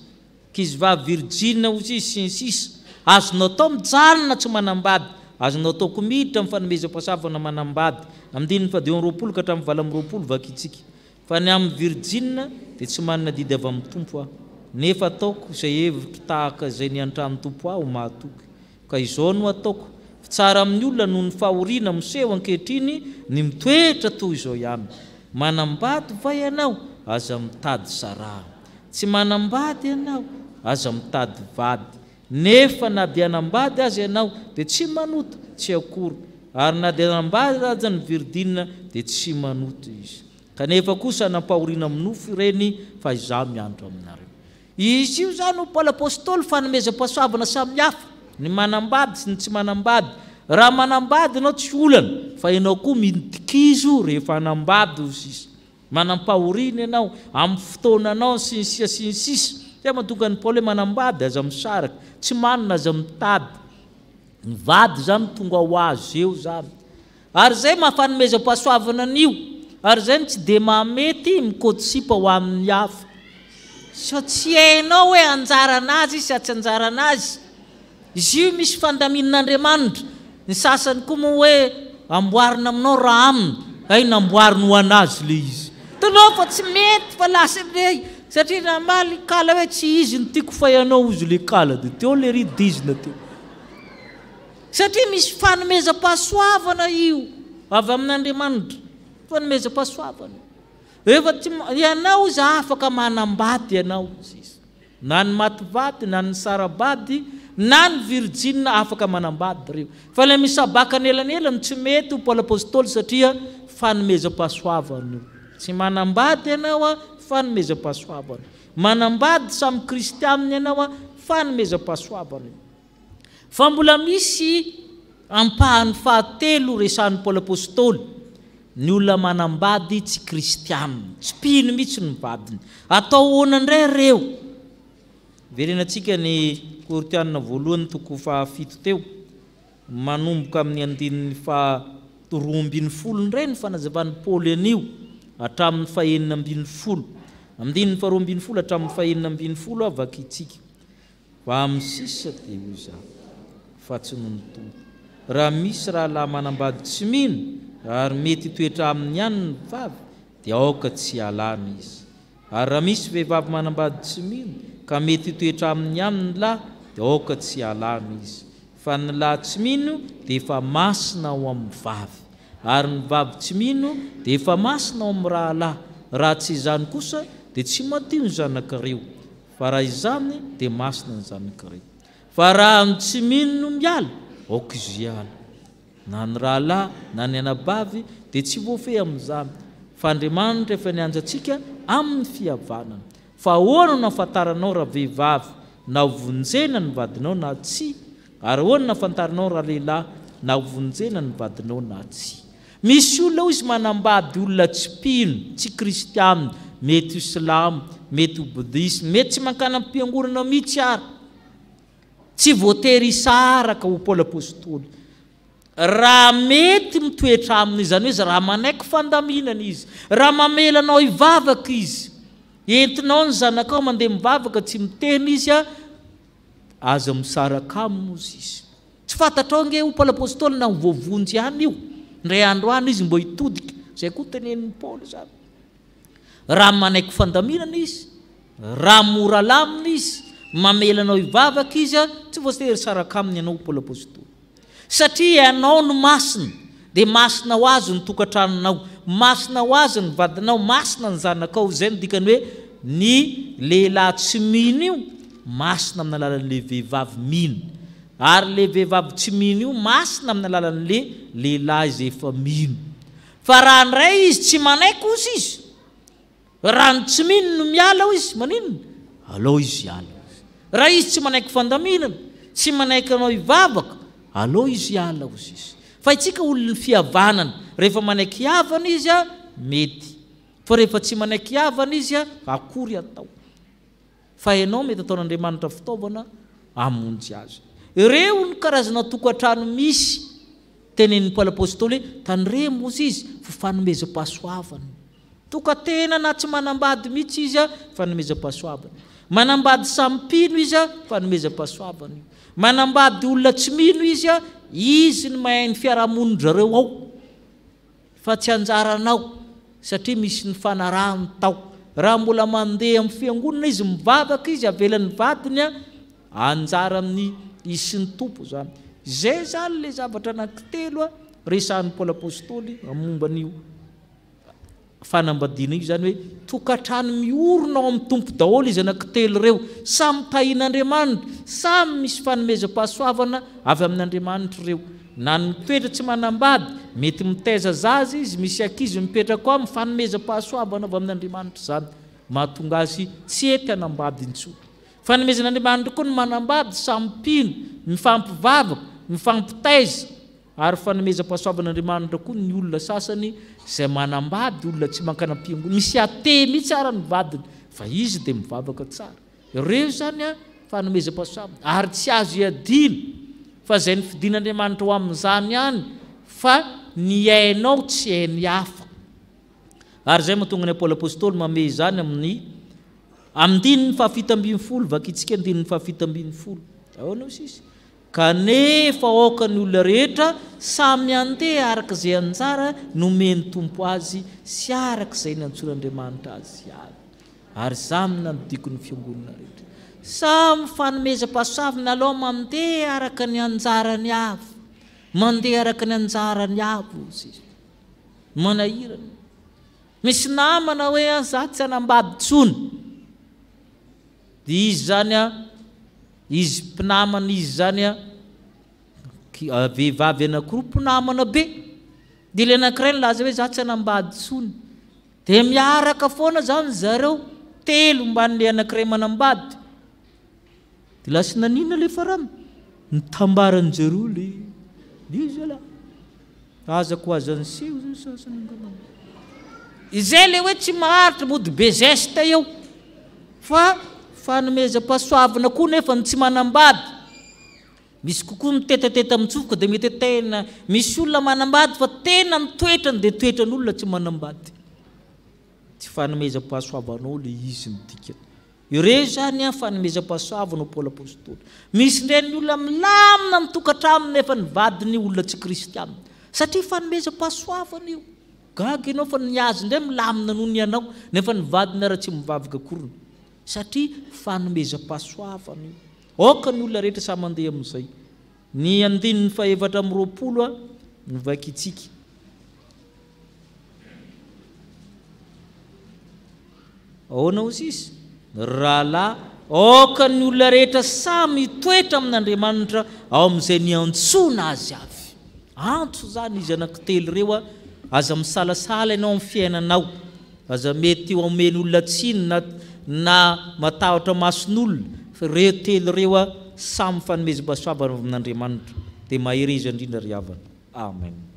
ankizivavy virgine ozy izy sy ny sisa azonao atao mijanona tsy manambady azonao atao komiditra amin'ny fanomezam-pahasoavana manambady amin'ny 20 ka hatramin'ny 20 vakitsika fa ny amin'ny virgine dia tsy manana didy avy amin'ny tompo nefa ataoko izay hevitro tahaka izay ny an-tramin'ny tompo aho mahatoky ka izao no ataoko tsara amin'ny olona noho ny fahoriana miseho ankehitriny ny mitoetra toy izao ihany manambady va ianao aza mitady sarà tsy manambady ianao aza mitady vady nefa na dia hanambady azy ianao dia tsy manoto tsy akory ary na dia hanambady aza ny virdina dia tsy manoto izy kanefa kosa nampahoriana amin'ny nofo ireny fa izaho miandro aminareo izy io zany ho Paoly apôstôly fanomezam-pahasoavana samihafa ny manambady sy ny tsy manambady raha manambady ianao tsy olana fa ianao koa mintikizo rehefa hanambady ozy izy manampahoriana ianao amin'ny fotoananao sy ny sisa sy ny sisa dia mahatonga ny Paoly manambady aza misaraka tsy manana aza mitady ny vady zany tonga ho azy eo zany ary zay mahafanomezam-pahasoavana an'io ary zay tsy dia mahamety mikôtsipa ho amin'ny hafa sao tsy hainao hoe anjara anazy sy tsy anjara anazy izy io misy fandaminan'Andriamanitra ny sasany koa moa hoe amboarina aminao raha aminy hay namboarina ho anazy le izy tanao fa tsy mety fa lasa le satria namaly kala hoe tsy izy ny tiako fa ianao ozy le kala dia teo le ridizina teo satria misy fanomezam-pahasoavana io avy amin'Andriamanitra fanomezam-pahasoavana efa ianao izy afaka manambady ianao izy na ny mativady na ny sarabady na ny virgine afaka manambady reo fa le misabaka nelanelany tsy mety ho Paoly apôstôly satria fanomezam-pahasoavana tsy manambady ianao fanomezam-pahasoavana manambady samy kristianina ianao fanomezam-pahasoavana fa mbola misy ampahany fahatelo resan'ny Paoly apôstôly ny olona manambady tsy kristianina tsy pino mihitsy ny vadiny atao hoanandray reo verenantsika ny Korintianina voalohany toko 7 teo manomboka amin'ny 12 ndray ny fanazavan'ny Paoly anio hatramin'ny 9 amin'ny 12 hatramin'ny 9 avaka itsika fa amin'ny sisa dia io zany fa tsy noho ny tompo raha misy rahalahy manambady tsy mino ary mety toetra amin'ny ihany ny vavy dia aoka tsy alana izy ary raha misy vehivavy manambady tsy mino ka mety toetra amin'ny ihany ny lahy dia aoka tsy alana izy fa ny lahy tsy mino dia efa masina ao amin'ny vavy ary ny vavy tsy mino dia efa masina ao amin'ny rahalahy raha tsy izany kosa dia tsy madio ny zanakareo fa raha izany dia masina ny zanakareo fa raha ny tsy mino no miala aoka izy hiala na ny rahalahy na ny anabavy dia tsy voafehy amin'izany fa Andriamanitra efa nianjantsika amin'ny fihavanana fa ahoana no nafantaranao raha vehivavy na vonjena ny vadinao na tsy ary ahoana nafantaranao raha lehilahy na vonjena ny vadinao na tsy. Misy olona izy manambady olona tsy mpino, tsy kristiana, mety islamo, mety budisme, mety tsy mankana am-piangonana mihitsy ary. Tsy voatery isaraka ho Paoly apôstôly. Raha mety mitoetra aminy izany hoe raha manaiky fandaminana izy, raha mamelanao hivavaka izy, entinao ny zanakao mandeha mivavaka tsy miteny izy aza misaraka aminy ozy izy. Tsy fantatrao nge ho Paoly apôstôly na voavonjy ihany io. Ndray andro any izy mbo hitodika, zay koa tenenin'ny Paoly zany. Raha manaiky fandaminana izy, raha mora lamina izy, mamelanao hivavaka izy tsy voatery saraka aminy ianao Paoly apôstôly. Satria ianao no masina, dia masina ho azy ny tokantranonao, masina ho azy ny vadinao, masina ny zanakao. Zay no dikany hoe ny lehilahy tsy mino io masina amin'ny alalan'le vehivavy mino, ary le vehivavy tsy mino io masina amin'ny alalan'le lehilahy izay efa mino. Fa raha ndray izy tsy manaiky ozy izy, raha ny tsy mino no miala izy, maninona? Alao izy iala. Raha izy tsy manaiky fandaminana, tsy manaiky anao hivavaka, alao izy iala ozy izy. Fa itsika olon'ny fihavanana, rehefa manaiky havana izy mety, fa rehefa tsy manaiky havana izy akory atao. Fa ianao mety ataon'Andriamanitra fitaovana amonjy azy. Ireo ny karazana tokantrano misy tenenin'ny Paoly apôstôly hoe tandremo ozy izy fa fanomezam-pahasoavana. Tokantena na tsy manambady mihitsy izy fanomezam-pahasoavana. Manambady sampino izy fanomezam-pahasoavana. Manambady olona tsy mino izy ny mahay ny fiarahamonin-drareo ao. Fa tsy anjaranao satria misy ny fanarahany tao. Raha mbola mandeha amin'ny fiangonana izy mivavaka izy avelan'ny vadiny anjara amin'ny isy ny tompo zany. Zay zany le zavatra anankitelo resahan'ny Paoly apôstôly momba n'io fanambadiana io zany hoe tokantrano miorona ao amin'ny tompo daholo izy anankitelo reo, samy tahin'Andriamanitra, samy misy fanomezam-pahasoavana avy amin'Andriamanitra reo. Na ny toetra tsy manambady mety mitaiza zazy izy, misy ankizy mipetraka ao fanomezam-pahasoavana avy amin'Andriamanitra zany, mahatonga azy tsy ety hanambady intsony. Fanomezan'Andriamanitra koa ny manambady sampino, mifampivavaka, mifampitaiza, ary fanomezam-pahasoavan'Andriamanitra koa ny olona sasany izay manambady olona tsy mankana am-piangonana, misy ate mihitsy ara ny vadiny fa izy dia mivavaka tsara. Ireo zany fanomezam-pahasoavana, ary tsy azo iadina fa izay ny fidin'Andriamanitra ho amin'izany ihany, fa ny ainao tsy hainy hafa. Ary zay mahatonga ny Paoly apôstôly mame izany amin'ny andininy fahafitam-biny folo, vakitsika andininy fahafitam-biny folo. Ahoana sisy? Kanefa aoka ny olona rehetra samy andeha araka izay anjara nomeny tompo azy sy araka izay nantsoan'Andriamanitra azy avy. Ary samy nanodiko ny fiangonana rehetra. Samy fanomezam-pahasoavana aloha mandeha araka ny anjarany avy, mandeha araka ny anjarany avy ozy izy. Manahirana. Misy namana hoe za tsy hanambady tsony. Dia izy zany izy mpinamana izy zany vehivavy anankiroa mpinamana be. Dia ilay anankiray nilaza hoe za tsy hanambady tsony. Dia miaraka foana zany zareo telo mban'ilay anankiray manambady. Dia lasa nanina ilay farany nitambaran'jareo le izy ala azako azany seho zany sasany angamana. Izay le hoe tsy maharitra mody be zesta eo, fa fanomezam-pahasoavana koa nefa ny tsy manambady. Misy kokoa mitetateta mitsofoka dia mety tena misy olona manambady fa tena ny toetrany dia toetran'olona tsy manambady. Tsy fanomezam-pahasoavanao le izy ny dikany. Ireo zany fanomezam-pahasoavana ao Paoly apôstôly. Misy indray ny olona milamina mitokantraminy nefa ny vadiny olona tsy kristiana, satria fanomezam-pahasoavana io. Gaga ianao fa ny azy indray milamina noho ny anao nefa ny vadiny ara tsy mivavaka korona, satria fanomezam-pahasoavana io. Aoka ny olona rehetra samy mandeha amin'izay. Ny andininy fahaefatra amby roapolo ny vakitsika. Ahoana ozy izy? Rahalahy, aoka ny olona rehetra samy toetra amin'Andriamanitra ao amin'izay niantsona azy avy. Antso zany izy anankitelo reo aza misalasala ianao amin'ny fiainanao, aza mety eo omeny olona tsiny na matahotra mason'olona, fa ireo telo reo samy fanomezam-pahasoavana amin'Andriamanitra. dia mahery izy indrindra ry havana. Amen.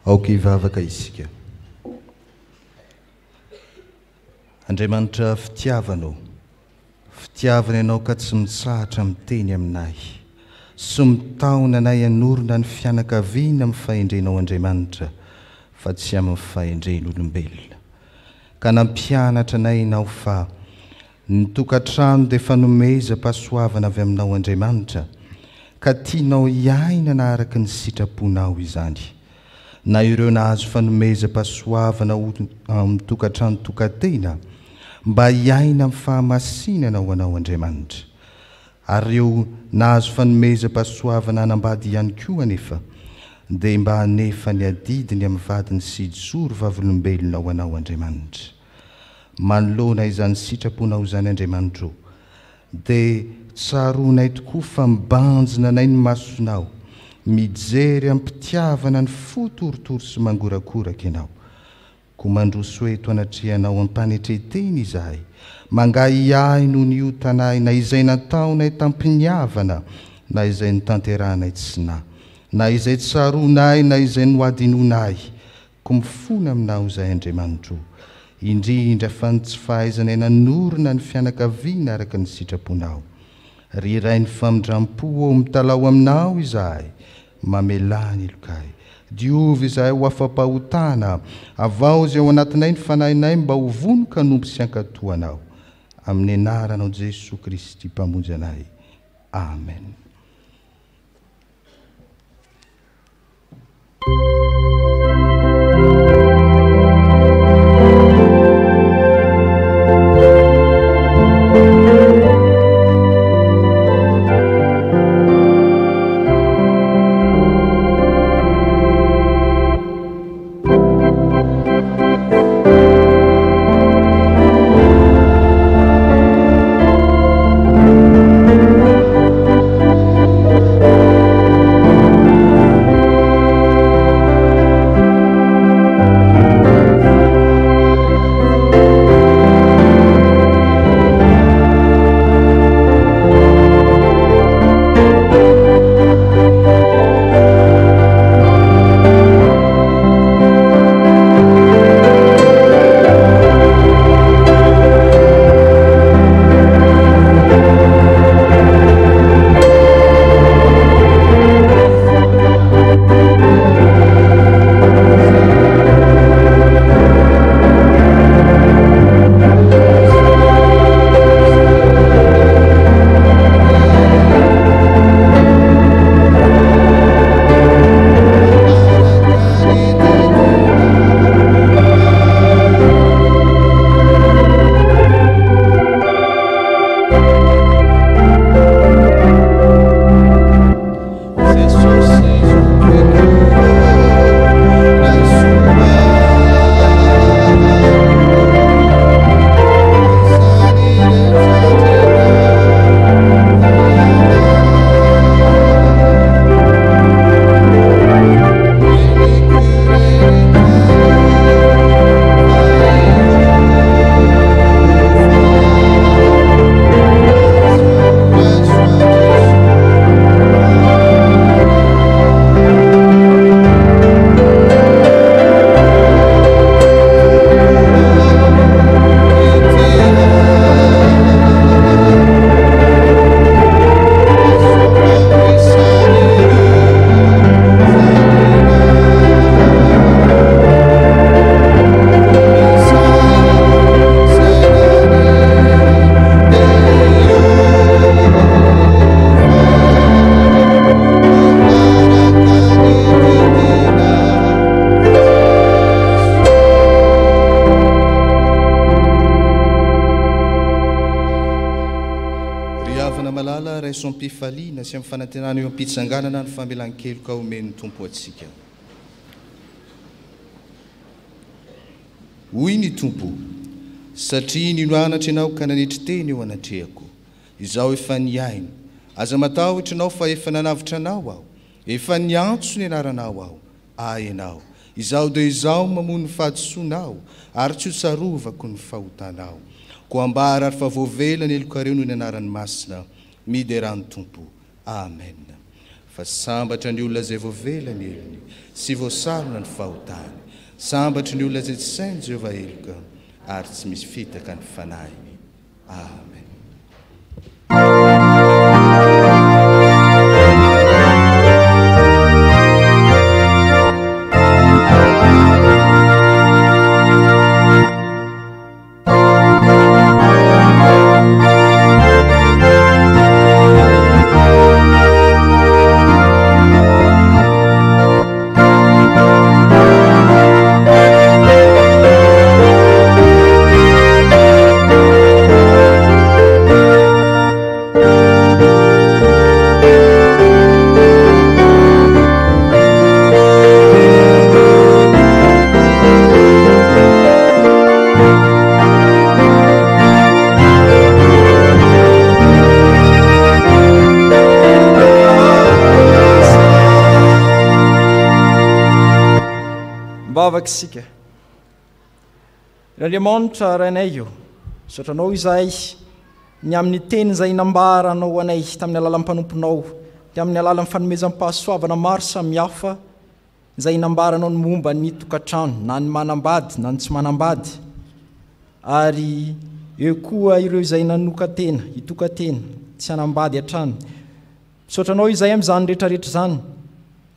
aoka hivavaka isika. Andriamanitra fitiavanao, fitiavana ianao ka tsy mitsahatra miteny aminay, sy mitaona anay hanorona ny fianakaviana amin'ny fahendrenao Andriamanitra, fa tsy amin'ny fahendren'olombelona. Ka nampianatra anay ianao fa ny tokantrano dia fanomeza-pahasoavana avy aminao Andriamanitra, ka tianao hiainana araka ny sitraponao izany. Na ireo nahazo fanomeza-pahasoavana amin'ny tokantrano tokantena, mba hiaina amin'ny fahamasinana ho anao Andriamanitra. Ary ireo nahazo fanomeza-pahasoavana hanambady ihany koa anefa, dia mba hanefa ny adidiny amin'ny vadiny sy joro vavolombelona ho anao Andriamanitra. Manoloana izany sitraponao izany Andriamanitra, dia tsaronay tokoa fa mibanjina anay ny masonao, mijery ampitiavana ny fotorotoro sy mangorakoraka ianao. Ko mandroso eto anatrehanao ampanetreteny izahay, mangahy ahy no ny otanay, na izay nataonay tampiniavana, na izay nitanteranay tsina, na izay tsaronay, na izay noadinonay, ko mifona aminao izay Andriamanitra, indrindra fa ny tsy fahaizanay nanorona ny fianakaviana araka ny sitraponao. Riray ny famindram-po ao mitalao aminao izahay, mamelany lokay. Diovy izahay ho afa-pahotana, avao izay ao anatinay ny fanahinay mba ho vonoka nompo sy ankatoanao. Amin'ny anaranao Jesosy Kristy mpamonjy anay. Amen. raiso ampifaliana sy amin'ny fanantenana eo ampitsanganana ny famelan-keloka omen'ny tompo atsika. Hoy ny tompo, satria ninoanatra ianao ka nanetry teny eo anatrehako. Izaho efa niaino, aza matahotra ianao fa efa nanavitra anao aho, efa niantso ny anaranao aho, ianao. Izaho dia izaho mamono ny fahadisoanao, ary tsy ho tsarovako ny fahotanao. Ko ambara ary fa voavela ny elokareo noho ny anaran'ny masina, midy rano tompo. Amen. Fa sambatra ny olona izay voavela ny elony, sy voasarona ny fahotany. Sambatra ny olona izay tsy sainy Jehovah eloka, ary tsy misy fitaka ny fanahiny. Amen. Sika Andriamanitra rainay io sotranao izahay ny amin'ny teny izay nambaranao anay tamin'ny alalan'ny mpanomponao tamin'ny alalan'ny fanomezam-pahasoavana maro samihafa izay nambaranao ny momba ny tokantrano na ny manambady na ny tsy manambady ary eo koa ireo izay nanoka tena itoka tena tsy hanambady hatrany sotranao izahay amin'izany rehetrarehetra zany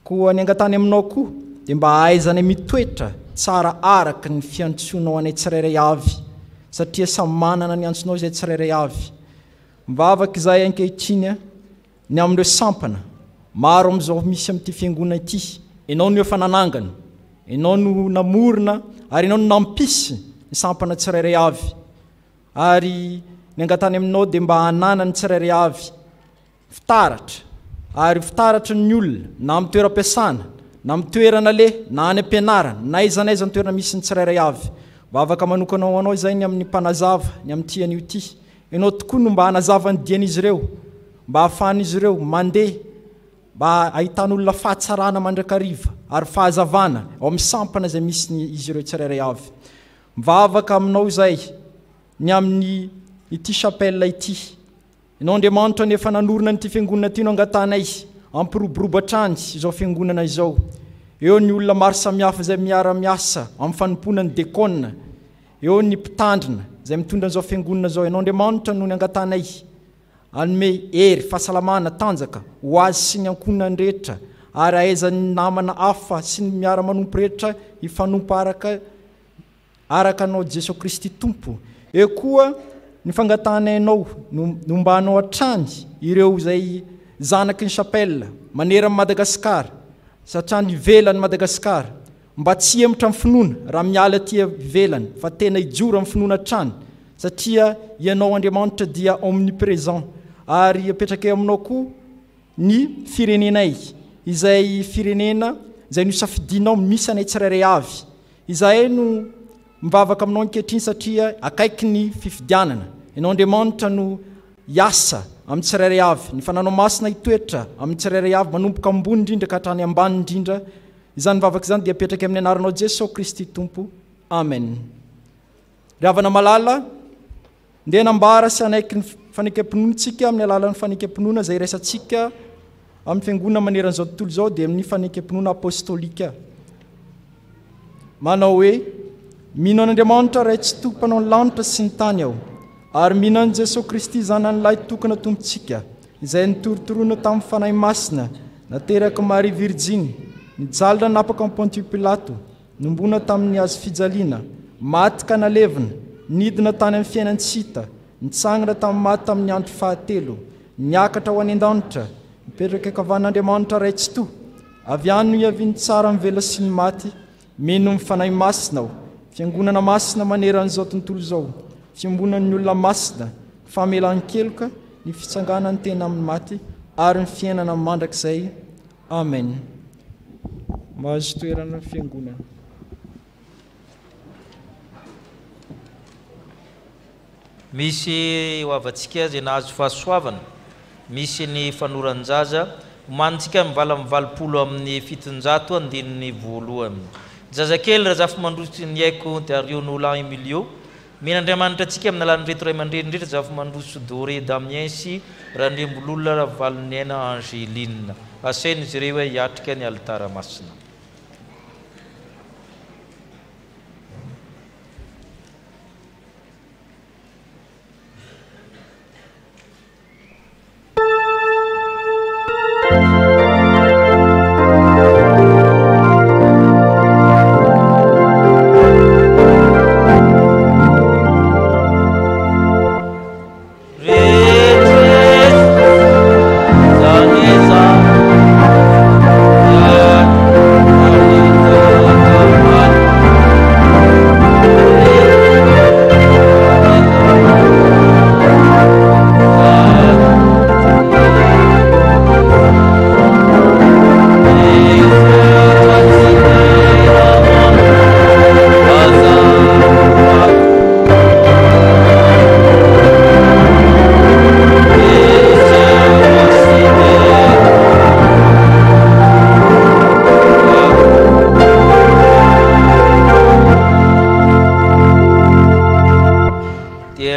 koa ny angatany aminao koa dia mba ahaizany mitoetra tsara araky ny fiantsonao anay tsirairay avy satria samy manana ny antsonao izay tsirairay avy mivavaka izahay ankehitriny ny amin'ireo sampana maro amin'izao misy amin'ity fiangonana ity ianao no efa nanangana ianao no namorona ary ianao no nampisy ny sampana tsirairay avy ary ny angatany aminao dia mba hanana ny tsirairay avy fitaratra ary fitaratra ny olona na amin'ny toeram-piasana na amin'ny toerana le na any am-pianarana na izanaiza ny toerana misy ny tsirairay avy vavaka manokanao anao izay ny amin'ny mpanazava ny amin'ny tian'io ity ianao tokoa no mba hanazava ny dian'izy ireo mba hahafahan'izy ireo mandeha mba ahitan'olona fahatsarana mandrakariva ary fahazavana ao amin'ny sampana izay misy izy ireo tsirairay avy mivavaka aminao izay ny amin'ny ity chapelle ity ianao Andriamanitra nefa nanorona nyity fiangonana ity no angatanay ampiroborobatrany izao fiangonana izao eo ny olona maro samihafa izay miara-miasa amin'ny fanompoana ny dekona eo ny mpitandrina izay mitondra an'izao fiangonana izao ianao Andriamanitra no ny angatanay anome hery fahasalamana tanjaka ho azy sy ny ankonany rehetra ary ahaizany namana hafa sy ny miara-manompo rehetra hifanompo araka anao Jesosy Kristy tompo eo koa ny fangatanay anao no mba hanao hatrany ireo izay zanaky ny chapelle maneran'i Madagasikara satria ny ivelany Madagasikara mba tsy emotra amin'ny finoana raha miala aty ivelany fa tena hijoro amin'ny finoana hatrany satria ianao Andriamanitra dia omniprésent ary apetraka eo aminao koa ny firenenay izay firenena izay nosafidianao misy anay tsirairay avy izahay no mivavaka aminao ankehitriny satria akaiky ny fifidianana ianao Andriamanitra no hiasa amin'ny tsirairay avy ny fananao masina hitoetra amin'ny tsirairay avy manomboka ambony indrindra ka hatrany ambany indrindra izany mivavaka izany dia apetraka amin'ny anaranao Jesosy Kristy tompo amen ry havana malala ndeha nambara sy anaiky ny fanekam-pinoantsika amin'ny alalan'ny fanekam-pinoana izay raisantsika amin'ny fiangonana maneran'izao tontolo izao dia amin'ny fanekam-pinoana apostolika manao hoe mino an'Andriamanitra ray tsy tompanao ny lanitra sy ny tany aho ary mino an'i Jesosy Kristy zanany lahy tokana tompontsika izay nitorotoroana tamin'ny fanahy masina nateraka Maria Virginy nijalina napaka amin'ny Pontius Pilato nombona tamin'ny hazo fijaliana maty ka nalevina nidina tany amin'ny fiainantsita nitsangana tamin'ny maty tamin'ny andro fahatelo niakatra ho any an-danitra mipetraka ankavan'Andriamanitra ray tsy to avy any no hiaviany tsara mivela sy ny maty mino ny fanahy masina aho fiangonana masina maneran'izao tontolo izao fiambonan'ny olona masina famelan-keloka ny fitsanganany tena amin'ny maty ary ny fiainana mandrakizay. Amen. Mahazo toerana ny fiangonana. Misy hoavantsika izay nahazo fahasoavana, misy ny fanoran-jaza manitsika mivala mivalopolo amin'ny 700 andininy voalohany. Zazakely raha zafy mandroso ny haiko dia Arion'Olan Emilio. Men'Andriamanitra antsika amin'ny alalan'ny reto ray aman-dreny rehetra zafy mandroso Doré Damiens raha Ndrembololona raha valon'ny aina Angeline. Asainy izy ireo hoe hiatrika ny alitara masina.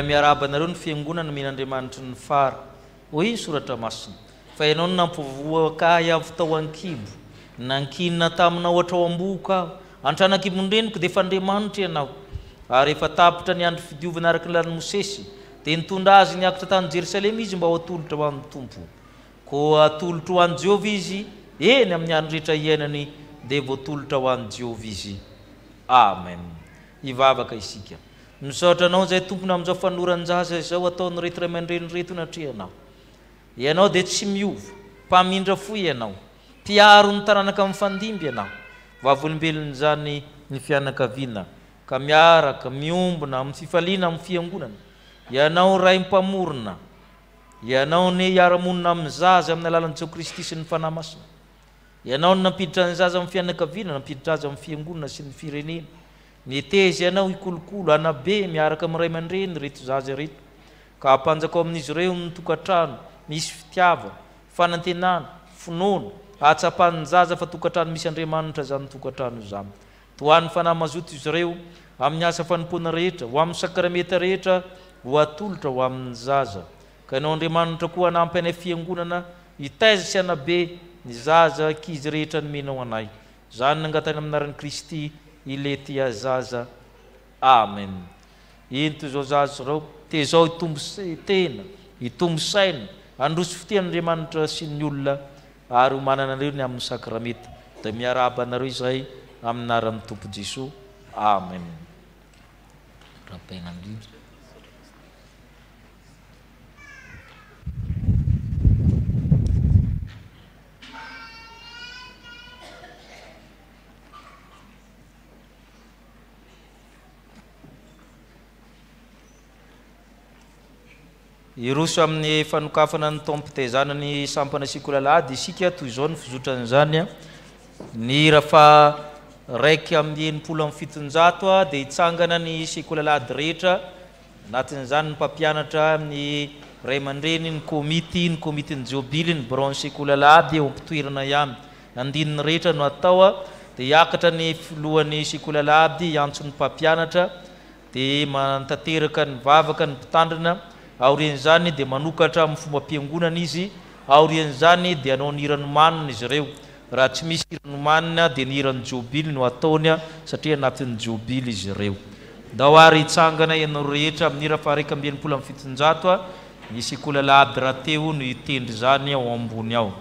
Miarabanareo ny fiangonana men'Andriamanitra ny fara. Hoy ny soratra masina. Fa ianao no nampivoaka avy tao an-kibo, nankinina tamina ohatra ao am-boka, antrana-kibon-dreniko dia efa Andriamanitra ianao. Ary efa tapitra ny andro fidiovana araka ny lalan'i Mosesy, dia nitondra azy niakatra tany Jerusalema izy mba ho atolotra ho an'ny Tompo. Ko atolotra ho an'i Jehovah izy, eny amin'ny andro rehetra iainany dia voatolotra ho an'i Jehovah izy. Amen. Ivavaka isika. Misaotra anao izay tompona amin'izao fanoran-jaza izao ataony reto ray aman-dreny reto natrehanao. Ianao dia tsy miova, mpamindra foy ianao, mpiaro ny taranaka amin'ny fandimby ianao. Vavolombelony izany ny fianakaviana, ka miaraka, miombona amin'ny fifaliana amin'ny fiangonana. Ianao ray mpamorona, ianao ny hiara-monina amin'ny zaza amin'ny alalan'i Jehovah Kristy sy ny fanahy masina. Ianao ny nampiditra ny zaza amin'ny fianakaviana, nampiditra azy amin'ny fiangonana sy ny firenena. Nitezy ianao hikolokolo anabe miaraka amin'ny ray aman-dreny reto zaza reto, ka hampanjaka ao amin'izy ireo ny tokantrano misy fitiavana, fanantenana, finoana, hatsapan'ny zaza fa tokantrano misy Andriamanitra zany tokantrano izany. Toan'ny fanahy mazoto izy ireo amin'ny asa fanompoana rehetra, ho amin'ny sakrameta rehetra, ho atolotra ho amin'ny zaza. Ka ianao Andriamanitra koa hanampy anay fiangonana, hitaiza sy anabe ny zaza ankizy rehetra nomenao anay. Zany nangatana amin'ny anaran'i Kristy ilety zaza. Amen. Into zao zaza rao te zao hitombo tena, hitombo saina, androso fitian'Andriamanitra sy ny olona ary ho manana anareo ny amin'ny sakrameta. Da miaraba anareo izay amin'ny anaran'ny Tompo Jesosy. Amen. Rapaina indrindra. Iroso amin'ny fanokafana ny tompom-pitezana ny sampana sikolalady isika toy izao ny fizotran'izany. Ny rafa raiky amin'ny 700 dia hitsangana ny sikolalady rehetra, anatin'izany ny mpampianatra amin'ny ray aman-dreny, ny komity ny jobily, ny branche sikolalady eo ampitoerana ihany. Andininy rehetra no atao dia hiakatra ny filohan'ny sikolalady hiantsony mpampianatra, dia mantanteraka ny vavaka ny mpitandrina. Aorian'izany dia manokatra amin'ny fomba mpiangonana izy, aorian'izany dia anao ny hiranomanina izy ireo. Raha tsy misy hiranomanina dia ny hiran'ny jobily no ataony satria anatin'ny jobily izy ireo. Dao ary hitsangana ianao rehetra amin'ny rafa raiky amby 700 ny sikolalady raha teo no hitendry zany ao ambony ao.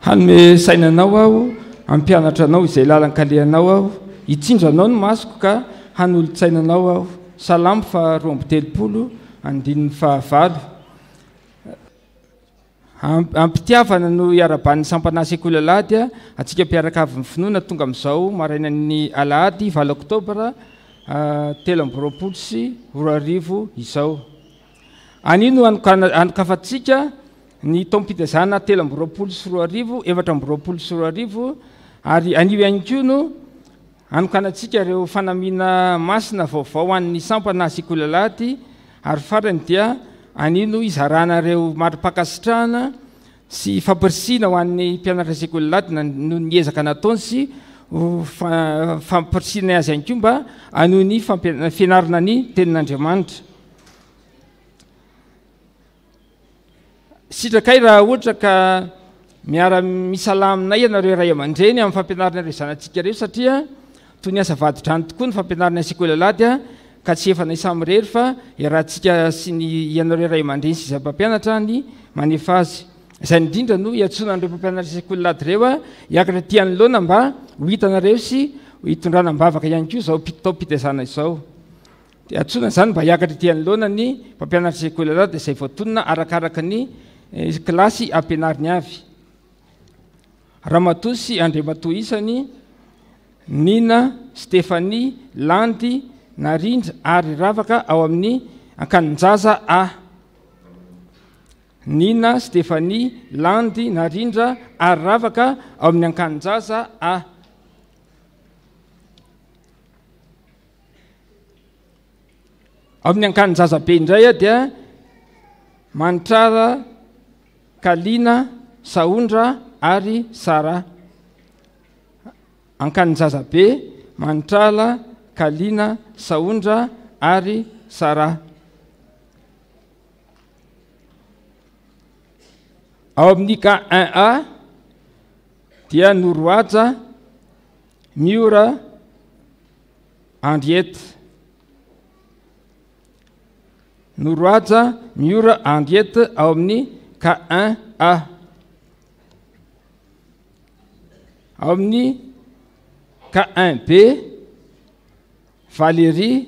hanome sainanao aho ampianatra anao izay lalan-kalehanao aho hitsindranao no masoko ka hanolo-tsainanao aho salamo fa 2 andininy fahavalo ampitiavana no iaraban'ny sampana sekoly alahady a atsika mpiaraka avy mifinoana tonga amin'izao marainan'ny alahady 7 oktobra 3 sy 4 izao anino anokafatsika ny taompitezana 3 sy 4 7 sy 4 ary anio ihany koa no anokanatsika ireo fanamina masina vaovao an'ny sampana sekoly alahady ary farany dia anino izarana ireo mari-pakasitrahana sy fampirisina ho an'ny mpianatra sekoly alahady no niezaka nataony sy fampirisina azy ihany koa mba anoho ny fianarana ny tenin'Andriamanitra. Sitrakay raha ohatra ka miara misalaminay ianareo ray aman-dreny amin'ny fampianarana ireo zanatsika ireo satria toy ny asa vady-drano tokoa ny fampianarana sekoly alahady ka tsy efa naisamirery fa iarahantsika sy ny ianareo ray aman-dreny sy zava-pampianatra ny manefa azy. Izay indrindra no iatsonan'ireo mpampianatra sekoly alahady ireo hiakatra tian'ny loana mba ho hitanareo sy hitondrana mbavaka ihany koa izao taompitezana izao. Atsona zany mba hiakatra tian'ny loana ny mpampianatra sekoly alahady izay voatonona arakaraka ny klasy ampianariny avy. Ramatoa sy Andriamatoa isany Nina Stefanie Landy Narindra ary ravaka ao amin'ny ankanin-jaza A. Nina Stefanie Landy Narindra ary ravaka ao amin'ny ankanin-jaza A. Ao amin'ny ankanin-jaza B indray dia Mantrara Kalina Saondra ary Sara. Ankanin-jaza B Mantrala Kalina Saondra ary Sara. Ao amin'ny K1A dia Noroaja Miora Henriette. Noroaja Miora Henriette ao amin'ny K1A. Ao amin'ny K1B Valérie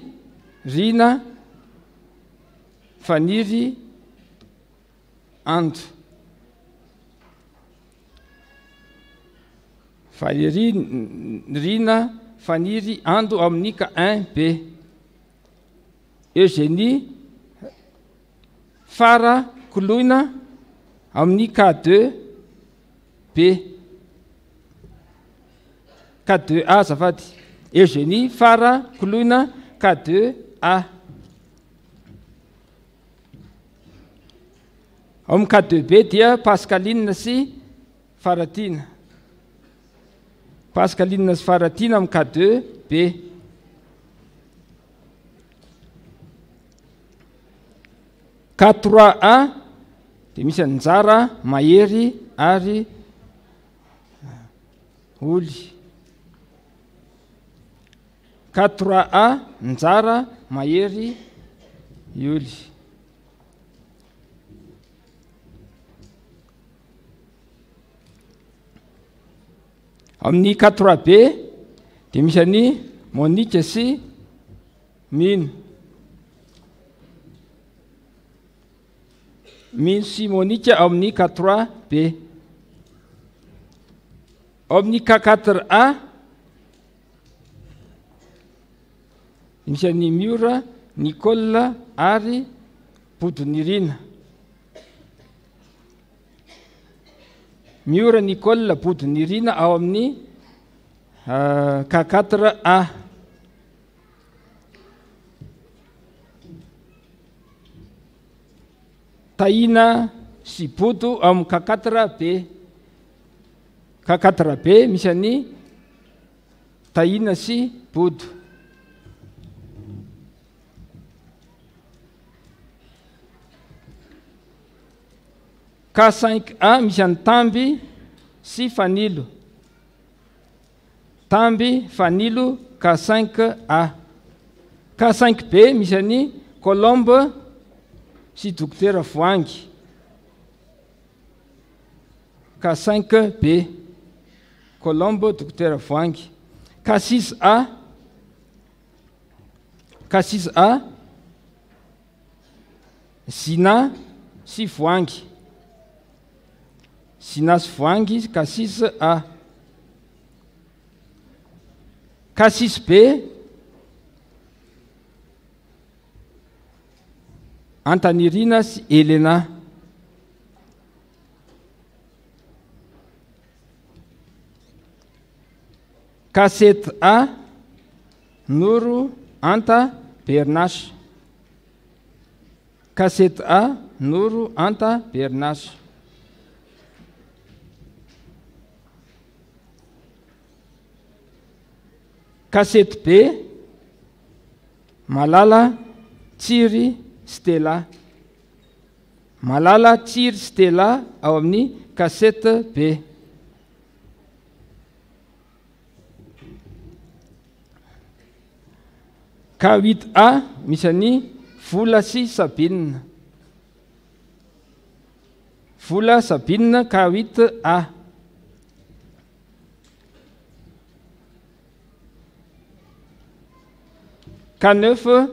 Rina Faniry Ando. Valérie Rina Faniry Ando ao amin'ny K1B. Eugénie Fara Koloina ao amin'ny K2B. K2A zafady. Eugénie Fara Koloina K2A. Ao amin'ny K2B dia Pascaline sy Faratina. Pascaline sy Faratina amin'ny K2B. K3A dia misy Anjara Mahery ary Oly. K3A Njara Mahery Oly. Amin'ny K3B dia misy any Monique sy Mino. Mino sy Monique ao amin'ny K3B. Ao amin'ny K4A misy any Miora Nicole ary Bodonirina. Miora Nicole Bodonirina ao amin'ny K4A. Taina sy Bodo ao amin'ny K4B. K4B misy any Taina sy Bodo. K5A misy any Tamby sy Fanilo. Tamby Fanilo K5A. K5B misy any Colombe sy Dokotera Voangy. K5B Colombo Docteur Voangy. K6A Zina sy Voangy. Zina sy Voangy K6A. K6B Antanirina sy Elena. K7A Noro Anta Bernas. K7A Noro Anta Bernas. K7B Malala Tsiry Stella. Malala Tsiry Stella ao amin'ny K7B. K8A misy any Vola sy Sabine. Vola Sabine K8A. K9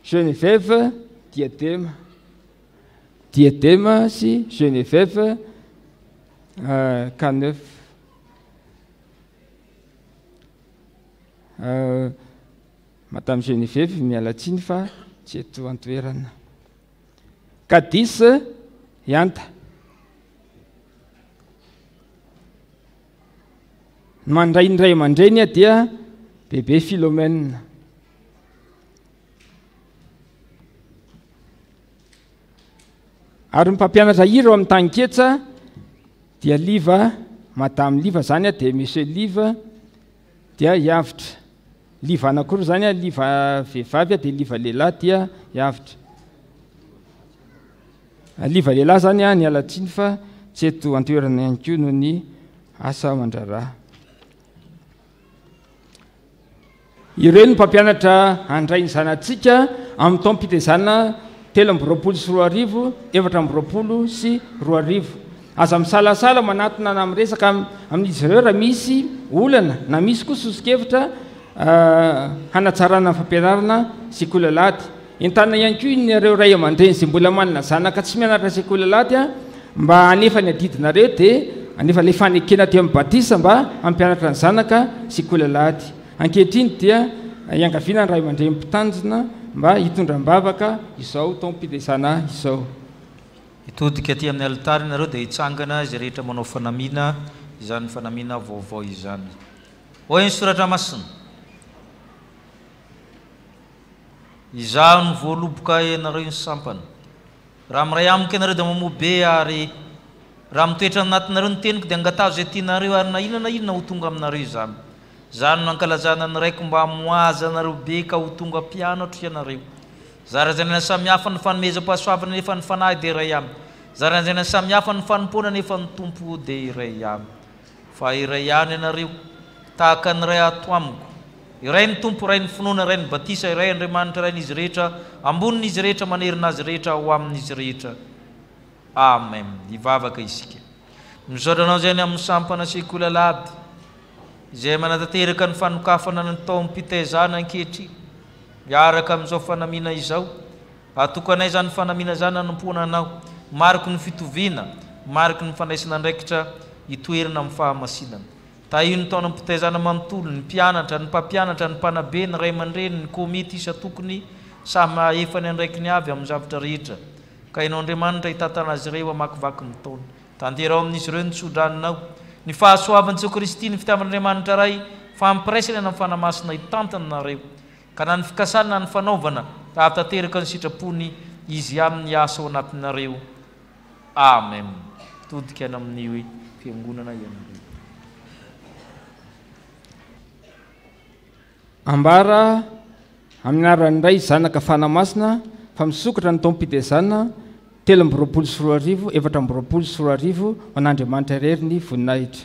Geneviève Diadème. Diadème sy Geneviève K9. Madame Geneviève miala tsiny fa tsy eto antoerana. K10 Yanta. Mandray ny ray aman-dreny dia bebe Philomène. Ary ny mpampianatra hira ao amin'ny tany-ketsa dia Liva, Madame Liva zany dia Monsieur Liva dia hiavitra. Liva anankiroa zany Liva vehivavy dia Liva lehilahy dia hiavitra. Liva lehilahy zany ny alatsiny fa tsy eto antoerana ihany koa noho ny asa aman-draharaha. Ireo ny mpampianatra handray ny zanatsika amin'ny taom-pitezana 3 4 sy 4. Aza misalasala manatona na amin'ny resaka amin'izy ireo raha misy olana na misy koa sosokevitra hanatsarana fampianarana sekoly laty. Entana ihany koa ireo ray aman-dreny izay mbola manana zanaka tsy mianatra sekoly laty mba hanefa ny adidinareo dia anefa ilay fanekena teo amin'ny batisa mba hampianatra ny zanaka sekoly laty. Ankehitriny dia iangaviana ny ray aman-dreny mpitanjona mba hitondram-bavaka izao taom-pitezana izao. Itodika aty amin'ny altary nareo dia hitsangana izay rehetra manao fanamiana izany fanamiana vaovao izany. Hoy ny soratra masina. Izaho ny voaloboka ianareo ny sampana. Raha miray amiko ianareo dia mamobe ary raha mitoetra anatinareo ny teniko dia angatazo izay tianareo ary na inona ho tonga aminareo izany. Zany no ankalazana ny raiko mba hamoaza anareo be ka ho tonga mpianatra ianareo. Zarazana samihafa ny fanomezam-pahasoavana nefa ny fanahy dia iray aminy. Zarazana samihafa ny fanompoana nefa ny tompo dia iray aminy. Fa iray ihany ianareo tahaka ny ray ato amiko. Iray ny tompo, iray ny finoana, iray ny batisa, iray Andriamanitra, iray n'izy rehetra, ambonin'izy rehetra, manerina azy rehetra, ho amin'izy rehetra. Amen. Ivavaka isika. Misaotranao izay ny amin'ny sampana sekoly alady izay manatanteraka ny fanokafana ny taom-pitezana ankehitriny. Miaraka amin'izao fanamiana izao, atokanay izany fanamiana izany hanompoana anao, mariky ny fitoviana, mariky ny fandraisana andraikitra hitoerana amin'ny fahamasinana. Tahino ny taona mpitezana manontolo, ny mpianatra, ny mpampianatra, ny mpanabe, ny ray aman-dreny, ny komity isa tokony samy efa ny andraiky ny avy amin'ny zavatra rehetra. Ka ianao Andriamanitra hitantana azy ireo hamakivaky ny taona. Tanterao amin'izy ireo ny tsodranonao. Ny fahasoavan'i Jesu Kristy, ny fitiavan'Andriamanitra ray, fampiraisana amin'ny fanamasina hitantana nareo. Ka na ny fikasana na ny fanaovana avy tanteraka ny sitrapony izy amin'ny asa ao anatinareo. Amen. Todika any amin'ny fiangonana ianareo. Ambara amin'ny aran'ny ray zanaka fanamasina fa misokatra ny taom-pitezana 3 sy 4 sy 4 an'Andriamanitra irery ny voninahitra.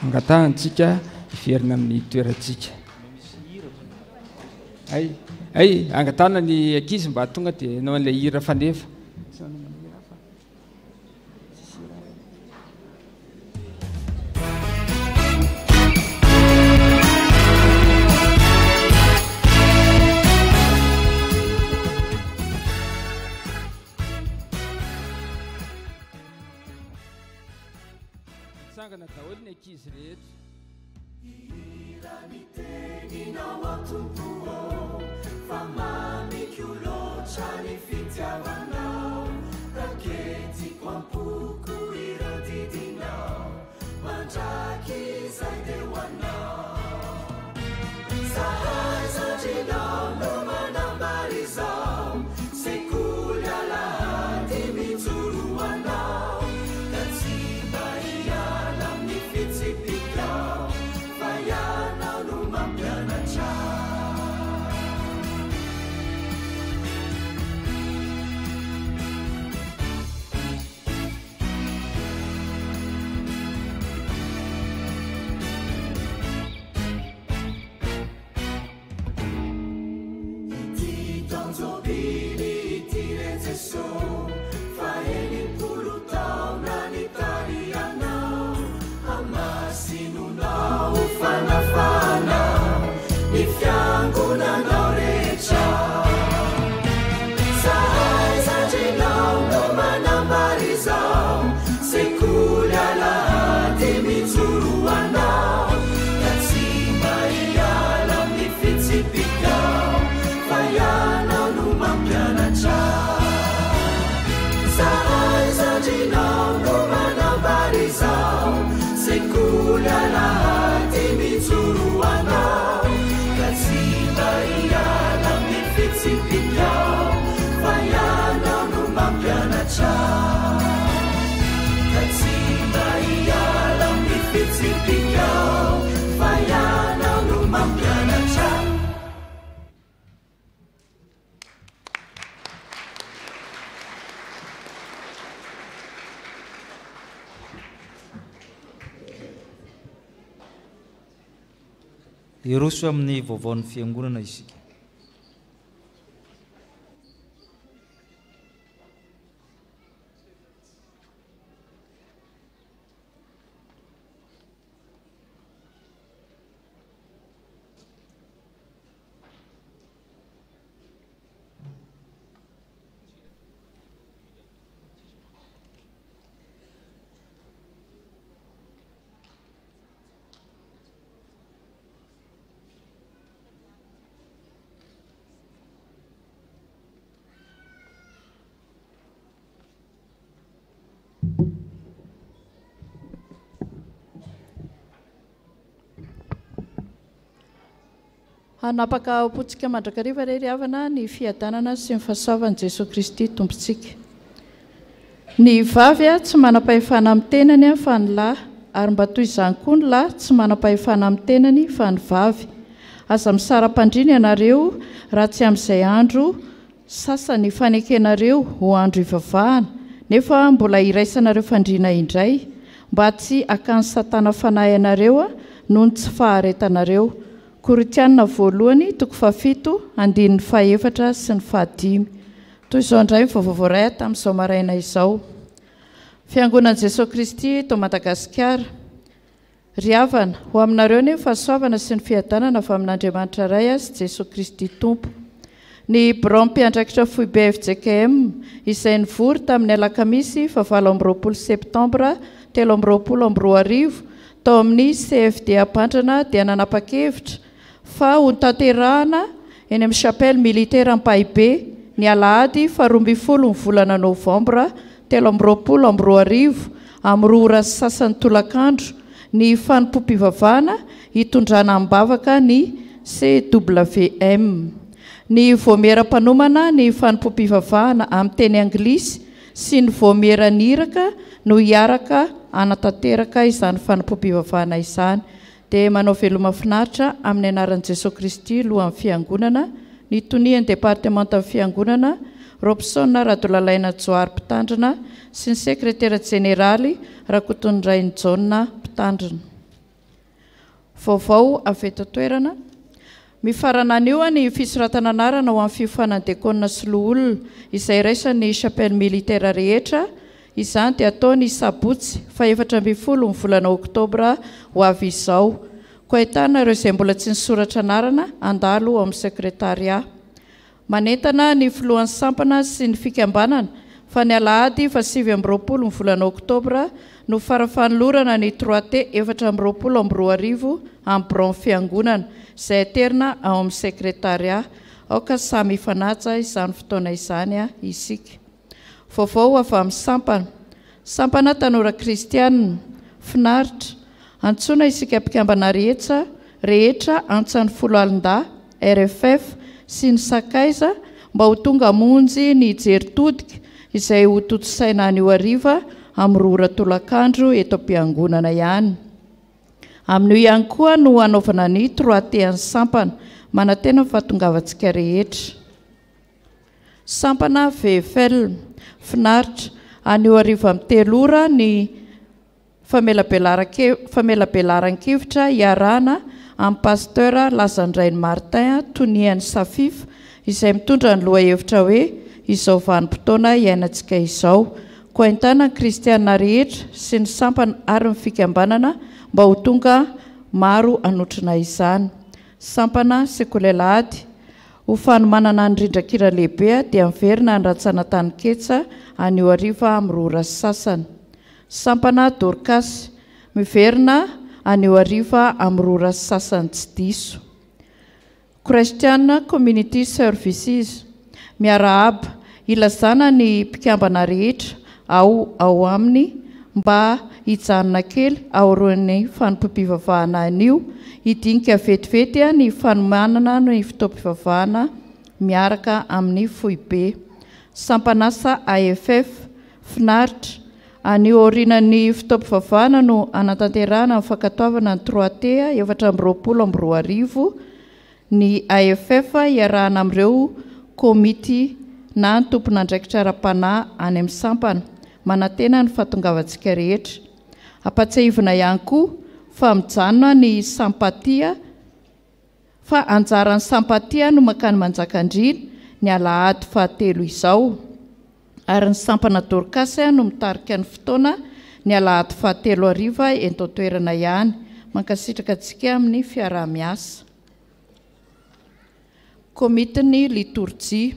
Angatahantsika iverina amin'ny toerantsika. Ay. ay angatana ny ankizy mba tonga dia nao an'ilay hira fandefa sangana daholo ny ankizy rehetra Famamikiulochani fitiavanao Raketi kwampuku iradidinao Manjaki zaidewanao Sahai zajinao Numanambarizao Sekulia lahadi mitsuruanao Katsiba iyalam nifitsipikao Fayanao numampianachao Zobili tireze so faeni pulutau nani tariana amasinu na ufana fana ni fiangu na norecha sai sajinau no manambarizau sekulia la dimituruana katsima iyalam ni fitsipikau fayana Sahai sajinau no manambarizau Sekulia lahati mitsuruanau Katsiba iyalam nifitsipikau Fayana no mampianachau Katsiba iyalam nifitsipikau Fayana no mampianachau Iroso amin'ny vaovaon'ny fiangonana isika. Hanapaka opotsika mandrakariva rery havana ny fiadanana sy ny fahasoavan'i Jesosy Kristy tompontsika. Ny vavy tsy manam-pahefana amin'ny tenany fa ny lahy, ary mba toy izany koa ny lahy tsy manam-pahefana amin'ny tenany fa ny vavy. Aza misara-pandriana ianareo raha tsy amin'izay andro sasany fanekenareo ho andro ivavahana, nefa mbola iraisanareo fandriana indray, mba tsy akany satana fanahy ianareo noho ny tsy faharetanareo. Koritianina voalohany 7:1 sy 5. Toy izao indray vaovao iray tamin'izao maraina izao. Fiangonan'i Jesosy Kristy to Madagasikara. Ry havana, ho aminareo ny fahasoavana sy ny fiadanana avy amin'Andriamanitra iray sy Jesosy Kristy Tompo. Ny Braom-mpiandraikitra Foibe FJKM izay nivory tamin'ny alakamisy 7 septambra 2022 tao amin'ny CFD Apandrana dia nanapa-kevitra fa ho tanterahana eny amin'ny chapelle militaire Ampahibé ny alahady 12 ny volana novambra 2022 amin'ny 2 ora sasany tolakandro ny fanompoam-pivavahana hitondrana am-bavaka ny CWM. Ny voamera-panomana ny fanompoam-pivavahana amin'ny teny anglisy sy ny voamera-niraka no hiaraka anatanteraka izany fanompoam-pivavahana izany. Dia manao veloma finaritra amin'ny anaran'i Jesosy Kristy lohan'ny fiangonana, ny tonian'ny departementan'ny fiangonana, Robson Radolalaina Joary Mpitandrina sy ny sekretera jeneraly Rakotondrainy John Mpitandrina. Vaovao avy eto toerana. mifaranan'io ny fisoratana anarana ho amin'ny fifanandekona sy loolona izay raisan'ny chapelle militaire rehetra izany dia ataony sabotsy fa 14 ny volana oktobra ho avy izao. Koa ahitana ireo izay mbola tsy nisoratra anarana andalo amin'ny sekretariat. Manentana ny filohan'ny sampana sy ny fikambanana fa ny alahady fa 7 ny volana oktobra no farafanolorana ny 3T 4 amin'ny bron fiangonana izay aterina ao amin'ny sekretariat. Aoka samy ifanaja izany fotoana izany isika. Vaovao avy amin'ny sampana. Sampana tanora kristianina finaritra. Antsoina isika mpikambana rehetra antsany 10 alin-da RFF sy ny sakaiza mba ho tonga monjy ny jeritodika izay ho totosaina an'io hariva amin'ny 2 oratolakandro eto am-piangonana ihany. Amin'io ihany koa no hanaovana ny 3T an'ny sampana manantena fahatongavantsika rehetra. Sampana VFL finaritra an'io hariva amin'ny 3 ora ny famelabelaran-kevitra iarahana amin'ny pasteur Lazandrainy Martin Toniany Safif izay mitondra ny lohahevitra hoe izao vanim-potoana iainantsika izao. Koa ahitana ny kristiana rehetra sy ny sampana ary ny fikambanana mba ho tonga maro anotrina izany. Sampana sekolelahady ho fanomanana ny rindrakira lehibe dia miverina ny ratsana tany-ketsa an'io hariva amin'ny 2 ora sasany. Sampana Dorcas miverina an'io hariva amin'ny 2 ora sasany tsy diso. Christian Community Services miarahaba ilazana ny mpikambana rehetra ao aminy mba hijanona kely aoroan'ny fanompom-pivavahana an'io hidinika vetivety ny fanomanana ny fotoam-pivavahana miaraka amin'ny foibe. Sampanasa AFF finaritra an'io orinan'ny fotoam-pivavahana no anatanterahana amin'ny fankatoavana ny 3T 4 ny AFF iarahana amin'ireo komity na ny tompon'andraikitra ara-panahy any amin'ny sampana manantena ny fahatongavantsika rehetra. Ampatsahivina ihany koa fa mijanona ny sampatia fa anjaran'ny sampatia no makany manjakandrina ny alahady fahatelo izao ary ny sampana Dorcas no mitarika ny fotoana ny alahady fahatelo hariva eto toerana ihany. Mankasitraka antsika amin'ny fiarah-miasa. Komitiny liturjia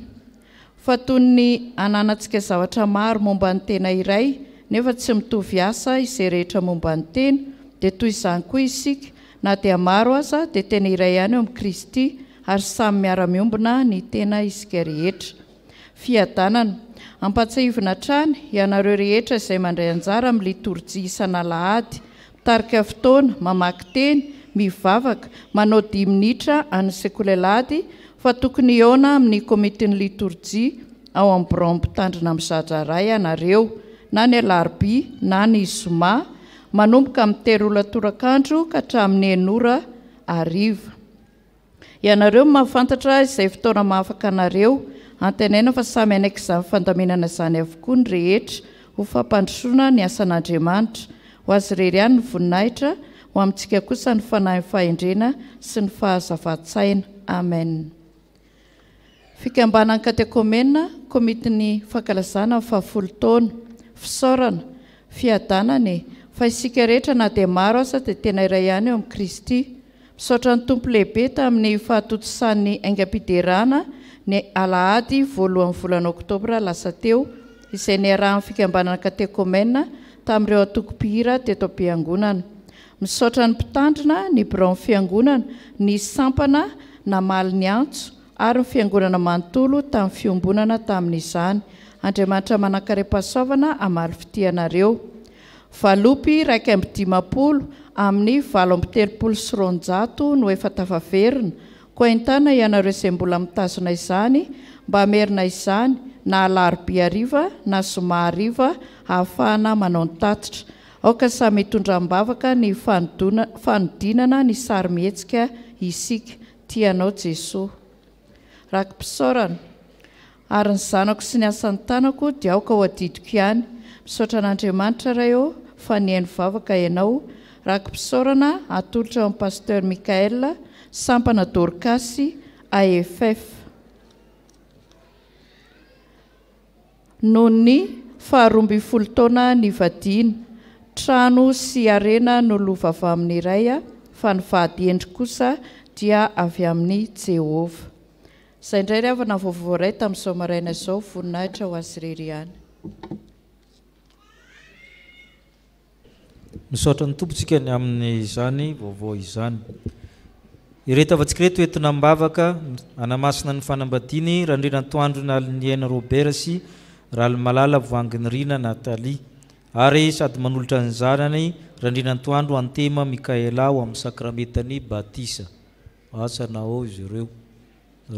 fa toy ny ananantsika zavatra maro momba ny tena iray nefa tsy mitovy asa izay rehetra momba ny tena dia toy izany koa isika na dia maro aza dia tena iray ihany eo amin'ny Kristy ary samy miara-miombona ny tena isika rehetra. Fiadanana ampatsahivina trany ianareo rehetra izay mandray anjara amin'ny liturjia isan'alahady mitarika fotoana mamaky teny mivavaka manao 10 minitra any sekolelahady fa tokony eona amin'ny komitiny liturjia ao amin'ny bron mpitandrina amin'ny zajaray ianareo na ny alarobia na ny zoma manomboka amin'ny 3 olatolakandro ka hatramin'ny 9 ora hariva. Ianareo mahafantatra izay fotoana mahafaka anareo antenaina fa samy anaiky izany fandaminana izany avokoa ny rehetra ho fampandrosoana ny asan'Andriamanitra ho azy irery ihany ny voninahitra ho amintsika kosa ny fanahy ny fahendrena sy ny fahazava-tsaina. Amen. Fikambanan'ny katekomena komitiny fankalazana 70 taona fisaorana fiadanana fa isika rehetra na dia maro aza dia tena iray ihany eo amin'ny Kristy. Misaotra ny tompo lehibe tamin'ny fahatotosan'ny aingam-piderana ny alahady 1 volana oktobra lasa teo izay niarahan'ny fikambanana katekomena tamin'ireo atoko-pihira teto am-piangonana. Misaotra ny mpitandrina ny bron fiangonana ny sampana namaly ny antso ary ny fiangonana manontolo tamin'ny fiombonana tamin'izany. Andriamanitra manankarem-pahasoavana amaly fitianareo. Valopy 150 amin'ny 730 no efa tafaverina. Koa ahitana ianareo izay mbola mitazona izany mba hamerina izany na alarobia hariva na zoma hariva ahafahana manao ny tatitra. Aoka samy mitondra mbavaka ny fanodinana ny sary mihetsika isika tianao Jesosy. Rakim-pisaorana ary ny zanako sy ny asan'ny tanako dia aoka ho adidiko ihany. Misaotra an'Andriamanitra raio fa nihaino vavaka ianao. Rakim-pisaorana atolotra amin'ny pasteur Mikael sampana dorkasy AFF noho ny 12 taona ny vadiana trano sy arena no lovava amin'ny iray fa ny vady endry kosa dia avy amin'ny Jehova. Izay indray ry havana vaovao iray tamin'izao maraina izao voninahitra ho azy irery ihany. Misaotra ny tompontsika ny amin'izany vaovao izany. Ireto avantsika reto entina mbavaka anamasina ny fanambadiany Randrina Antoandro Naliniana Robert sy Ralimalala Voanginy Rina Natalie ary sady manolotra ny zanany Randrina Antoandro Antema Mikaela ao amin'ny sakramentany batisa. Asa nao izy ireo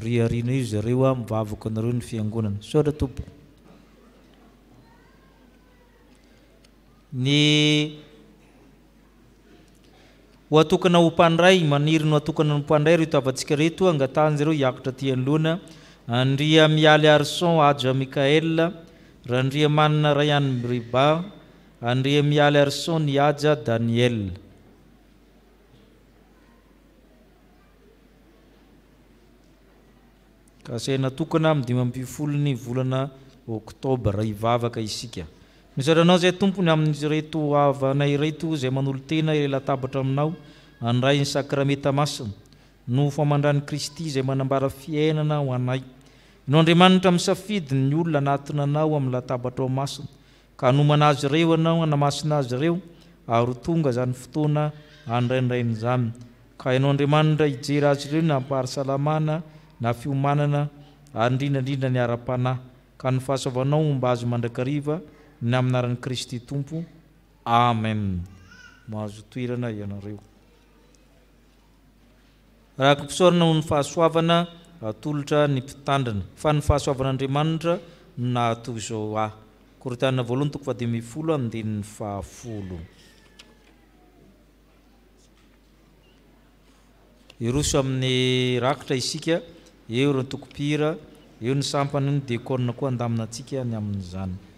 riarina izy ireo mivavaka anareo ny fiangonana. Saotra tompo. Ny ho atokana ho mpandray maniry no atokana ny mpandray reto avantsika reto angatany zareo hiakatra ty anoloana Andria Mialy Arson Aja Mikaela Randria Manina Rayane Riba Andria Mialy Arson ny Aja Daniel. Kasi natokana amin'ny 12 ny volana Oktobra hivavaka isika. Misaranao zay tompony amin'ny reto avanay reto zay manolo tena ire latabatra aminao andray ny sakramenta masina no famandrany Kristy zay manambara fiainana ho anay. No Andriamanitra misafidy ny olona anatiny anao amin'ny latabatra ao masina ka nomana azy ireo anao anamasina azy ireo ary tonga zany fotoana andraindrainy zany. Ka ianao Andriamanitra hijery azy ireo na ampaharasalamana na fiomanana andrindrandrindra ny ara-panahy ka ny fahasoavanao mba azo mandrakariva ny aminaran'ny Kristy Tompo. Amen. Mahazo toerana ianareo. Raha mpisaorana ho ny fahasoavana atolotra ny mpitandrina fa ny fahasoavan'Andriamanitra nahatoy izao Korintiana voalohany 10:10. Iroso amin'ny rakitra isika eo ny tokopira eo ny sampany ny dekona koa andamina antsika ny amin'izany.